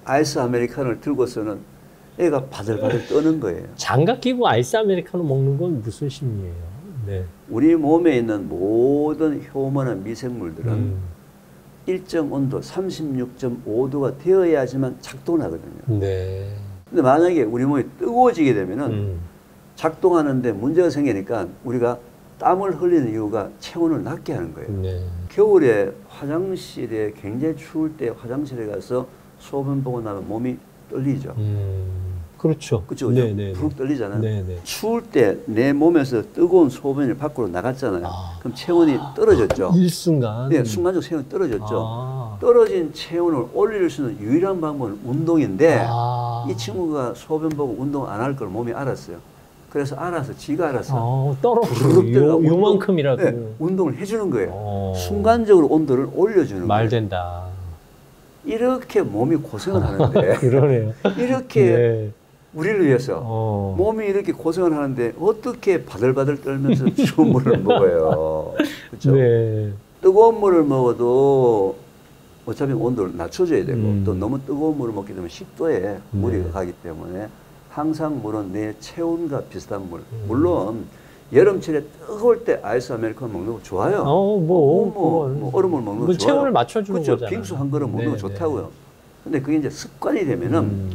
아이스 아메리카노를 들고서는 애가 바들바들 떠는 거예요. 장갑 끼고 아이스 아메리카노 먹는 건 무슨 심리예요? 네. 우리 몸에 있는 모든 효모나 미생물들은 일정 온도 36.5도가 되어야지만 작동을 하거든요. 네. 근데 만약에 우리 몸이 뜨거워지게 되면은 작동하는데 문제가 생기니까 우리가 땀을 흘리는 이유가 체온을 낮게 하는 거예요. 네. 겨울에 화장실에 굉장히 추울 때 화장실에 가서 소변 보고 나면 몸이 떨리죠. 그렇죠. 그렇죠. 네네. 푹 떨리잖아요. 네네. 추울 때 내 몸에서 뜨거운 소변이 밖으로 나갔잖아요. 그럼 체온이 떨어졌죠. 일순간. 네, 순간적으로 체온이 떨어졌죠. 떨어진 체온을 올릴 수 있는 유일한 방법은 운동인데 이 친구가 소변 보고 운동 안 할 걸 몸이 알았어요. 그래서 알아서 지가 알아서 떨어지고 요만큼이라도 네, 운동을 해주는 거예요. 순간적으로 온도를 올려주는 말 거예요. 된다. 이렇게 몸이 고생을 하는데 그러네요. 이렇게 네. 우리를 위해서 몸이 이렇게 고생을 하는데 어떻게 바들바들 떨면서 추운 물을 먹어요. 그렇죠? 네. 뜨거운 물을 먹어도 어차피 온도를 낮춰줘야 되고 또 너무 뜨거운 물을 먹게 되면 식도에 물이 가기 때문에 항상 물은 내 체온과 비슷한 물. 물론 여름철에 뜨거울 때 아이스 아메리카노 먹는 거 좋아요. 얼음물 먹는 거 좋아요. 체온을 맞춰주는 그렇죠. 거잖아요. 빙수 한 그릇 먹는 거 좋다고요. 근데 그게 이제 습관이 되면은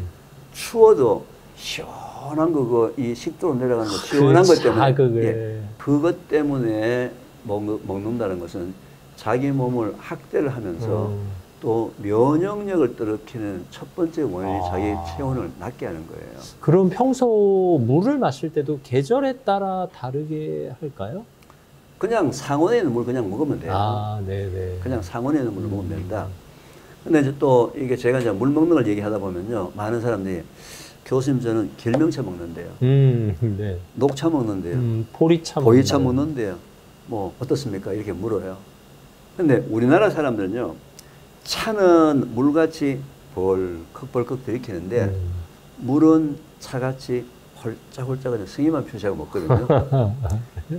추워도 시원한 거, 이 식도로 내려가는 거 시원한 것 때문에 예, 그것 때문에 먹는다는 것은 자기 몸을 학대를 하면서 또 면역력을 떨어뜨리는 첫 번째 원인이 자기 체온을 낮게 하는 거예요. 그럼 평소 물을 마실 때도 계절에 따라 다르게 할까요? 그냥 상온에 있는 물 그냥 먹으면 돼요. 네네. 그냥 상온에 있는 물을 먹으면 된다. 근데 이제 또 이게 제가 이제 물 먹는 걸 얘기하다 보면요. 많은 사람들이 교수님 저는 길명차 먹는데요. 네. 녹차 먹는데요. 보리차 먹는데요. 뭐 어떻습니까? 이렇게 물어요. 근데 우리나라 사람들은요. 차는 물같이 벌컥벌컥 들이키는데 물은 차같이 홀짝홀짝 그냥 승희만 표시하고 먹거든요.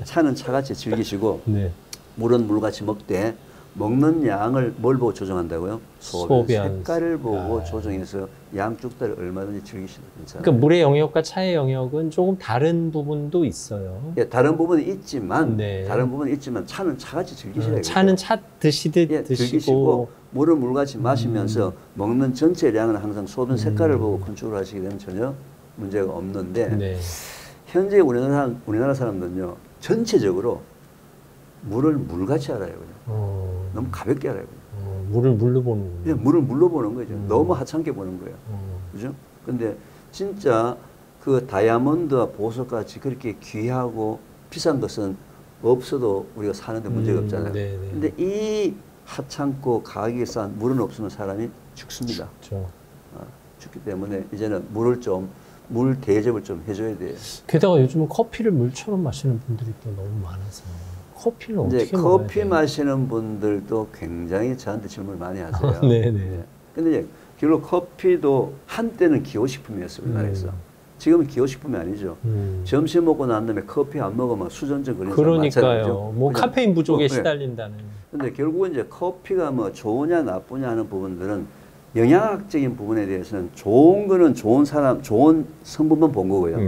차는 차같이 즐기시고 네. 물은 물같이 먹되 먹는 양을 뭘 보고 조정한다고요? 소변 색깔을 보고 조정해서 양쪽 다를 얼마든지 즐기시면 괜찮아요. 그러니까 물의 영역과 차의 영역은 조금 다른 부분도 있어요. 예, 다른 부분이 있지만 차는 차같이 즐기셔야 돼요. 차는 차 드시듯 드시고 물은 물같이 마시면서 먹는 전체 양은 항상 소변 색깔을 보고 컨트롤 하시게 되면 전혀 문제가 없는데 현재 우리나라 사람들은요 전체적으로 물을 물같이 알아요. 너무 가볍게 알아요. 물을 물로 보는 거예요. 네, 물을 물로 보는 거죠. 너무 하찮게 보는 거예요. 그죠? 근데 진짜 그 다이아몬드와 보석같이 그렇게 귀하고 비싼 것은 없어도 우리가 사는데 문제가 없잖아요. 근데 이 하찮고 가격이 싼 물은 없으면 사람이 죽습니다. 그렇죠. 죽기 때문에 이제는 물 대접을 좀 해줘야 돼요. 게다가 요즘은 커피를 물처럼 마시는 분들이 또 너무 많아서 커피는 어떻게 먹어야 커피 돼요? 마시는 분들도 굉장히 저한테 질문을 많이 하세요. 네네. 근데 이제 결국 커피도 한때는 기호식품이었어요, 우리나라에서. 지금은 기호식품이 아니죠. 점심 먹고 난 다음에 커피 안 먹으면 수전증 걸리는 사람 많잖아요. 그러니까요. 뭐 카페인 부족에 시달린다는. 근데 결국은 이제 커피가 뭐 좋으냐 나쁘냐 하는 부분들은 영양학적인 부분에 대해서는 좋은 거는 좋은 성분만 본 거고요.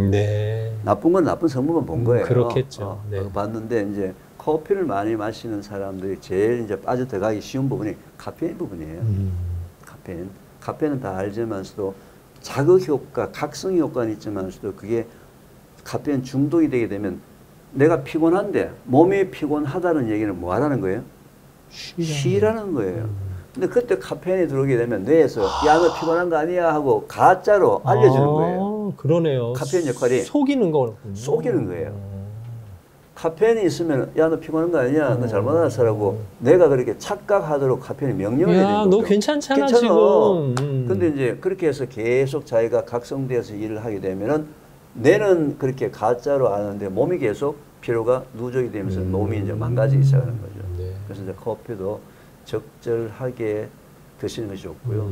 나쁜 건 나쁜 성분만 본 거예요. 그렇겠죠. 봤는데 이제 커피를 많이 마시는 사람들이 제일 이제 빠져들어가기 쉬운 부분이 카페인 부분이에요. 카페인은 다 알지만서도 자극 효과, 각성 효과는 있지만서도 그게 카페인 중독이 되게 되면 내가 피곤한데 몸이 피곤하다는 얘기는 뭐 하라는 거예요? 쉬라는 거예요. 근데 그때 카페인이 들어오게 되면 뇌에서 야, 너 피곤한 거 아니야 하고 가짜로 알려주는 거예요. 그러네요. 카페인 역할이 속이는 거군요. 속이는 거예요. 카페인이 있으면 야 너 피곤한 거 아니야? 너 잘못 알았어라고 내가 그렇게 착각하도록 카페인이 명령을 해야 되는 거죠. 너 괜찮잖아 지금. 근데 이제 그렇게 해서 계속 자기가 각성돼서 일을 하게 되면은 뇌는 그렇게 가짜로 아는데 몸이 계속 피로가 누적이 되면서 몸이 이제 망가지기 시작하는 거죠. 네. 그래서 이제 커피도 적절하게 드시는 것이 좋고요.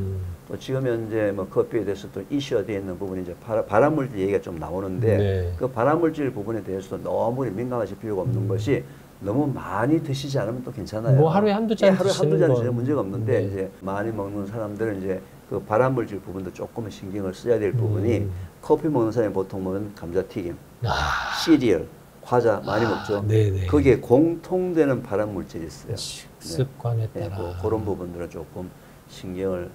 또 지금 현재 뭐 커피에 대해서 또 이슈화 되어 있는 부분이 이제 발암물질 얘기가 좀 나오는데 네. 그 발암물질 부분에 대해서도 너무 민감하실 필요가 없는 것이 너무 많이 드시지 않으면 또 괜찮아요. 뭐 하루에 한두 잔 하루에 한두 잔 드시는 문제가 없는데 네. 이제 많이 먹는 사람들은 이제 그 발암물질 부분도 조금 신경을 써야 될 부분이 커피 먹는 사람이 보통 보면 감자튀김, 시리얼, 과자 많이 먹죠. 네네. 거기에 공통되는 발암물질이 있어요. 습관에 따라. 네, 뭐 그런 부분들은 조금 신경을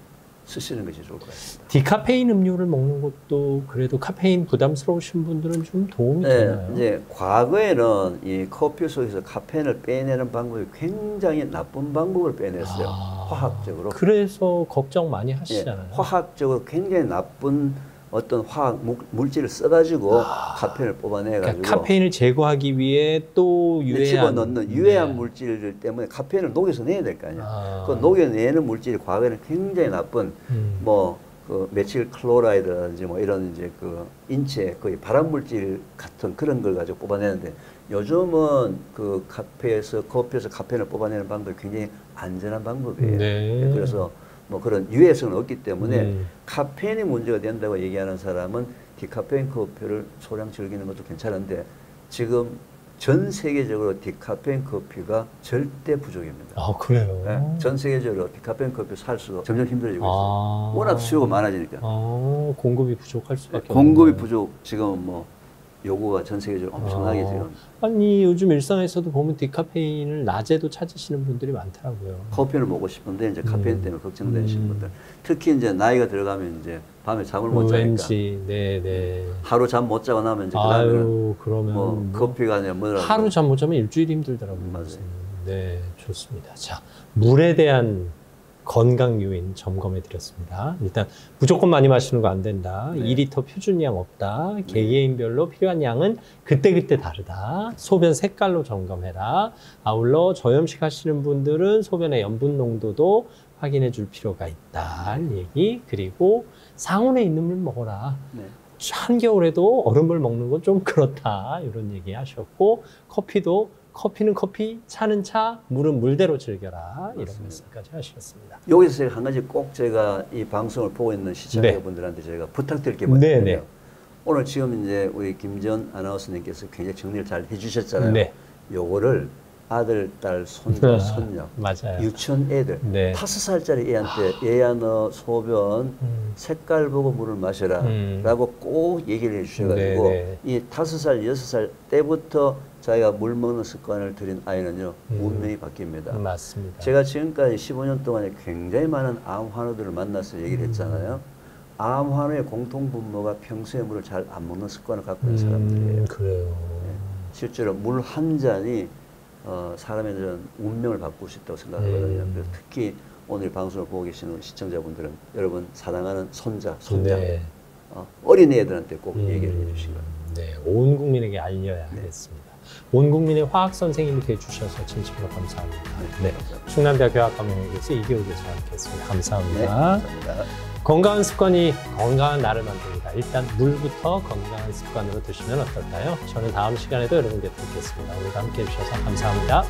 쓰시는 것이 좋을 것 같습니다. 디카페인 음료를 먹는 것도 그래도 카페인 부담스러우신 분들은 좀 도움이 되나요? 이제 과거에는 이 커피 속에서 카페인을 빼내는 방법이 굉장히 나쁜 방법을 빼냈어요. 화학적으로. 그래서 걱정 많이 하시잖아요. 화학적으로 굉장히 나쁜 어떤 화학 물질을 써가지고 카페인을 뽑아내가지고 그러니까 카페인을 제거하기 위해 또 집어넣는 유해한 물질들 때문에 카페인을 녹여서 내야 될 거 아니야. 그 녹여내는 물질이 과거에는 굉장히 나쁜 그 메칠 클로라이드라든지 뭐 이런 이제 그 인체 거의 발암물질 같은 그런 걸 가지고 뽑아내는데 요즘은 그 커피에서 카페인을 뽑아내는 방법이 굉장히 안전한 방법이에요. 네. 그래서 뭐 그런 유해성은 없기 때문에 카페인이 문제가 된다고 얘기하는 사람은 디카페인 커피를 소량 즐기는 것도 괜찮은데 지금 전 세계적으로 디카페인 커피가 절대 부족입니다. 아, 그래요? 네, 전 세계적으로 디카페인 커피 살 수가 점점 힘들어지고 있어요. 워낙 수요가 많아지니까. 공급이 부족할 수밖에 없네요. 공급이 부족, 지금 뭐 요구가 전 세계적으로 엄청나게 지금. 아니 요즘 일상에서도 보면 디카페인을 낮에도 찾으시는 분들이 많더라고요. 커피를 먹고 싶은데 이제 카페인 때문에 걱정되시는 분들, 특히 이제 나이가 들어가면 이제 밤에 잠을 못 자니까. 왠지, 네네. 하루 잠 못 자고 나면 이제 그다음에는 그러면 뭐 커피가 아니라 뭐라도. 하루 잠 못 자면 일주일 힘들더라고요. 맞아요. 네, 좋습니다. 자, 물에 대한 건강 요인 점검해 드렸습니다. 일단 무조건 많이 마시는 거 안 된다. 네. 2리터 표준량 없다. 개개인별로 필요한 양은 그때그때 다르다. 소변 색깔로 점검해라. 아울러 저염식 하시는 분들은 소변의 염분 농도도 확인해 줄 필요가 있다. 얘기. 그리고 상온에 있는 물 먹어라. 네. 한겨울에도 얼음물 먹는 건 좀 그렇다. 이런 얘기 하셨고, 커피는 커피, 차는 차, 물은 물대로 즐겨라. 이런 말씀까지 하셨습니다. 여기서 제가 한 가지 꼭 제가 이 방송을 보고 있는 시청자분들한테 제가 부탁드릴 게 뭐냐면 오늘 지금 이제 우리 김지연 아나운서님께서 굉장히 정리를 잘 해주셨잖아요. 네. 요거를 아들, 딸, 손자, 손녀, 맞아요. 유치원 애들, 5살짜리 애한테 얘야 너 소변 색깔 보고 물을 마셔라 라고 꼭 얘기를 해주셔가지고 이 5살, 6살 때부터 자기가 물 먹는 습관을 들인 아이는요 운명이 바뀝니다. 맞습니다. 제가 지금까지 15년 동안에 굉장히 많은 암 환우들을 만나서 얘기를 했잖아요. 암 환우의 공통 분모가 평소에 물을 잘 안 먹는 습관을 갖고 있는 사람들이에요. 그래요. 네. 실제로 물 한 잔이 사람의 운명을 바꿀 수 있다고 생각하거든요. 그래서 특히 오늘 방송을 보고 계시는 시청자분들은 여러분 사랑하는 손자, 어린애들한테 꼭 얘기를 해주시기 바랍니다. 네, 온 국민에게 알려야 하겠습니다. 온 국민의 화학 선생님이 되어주셔서 진심으로 감사합니다. 네, 충남대학교 화학과학명예교수 이기호 교수와 함께했습니다. 감사합니다. 네, 감사합니다. 건강한 습관이 건강한 나를 만듭니다. 일단 물부터 건강한 습관으로 드시면 어떨까요? 저는 다음 시간에도 여러분 곁에 있겠습니다. 오늘도 함께해 주셔서 감사합니다.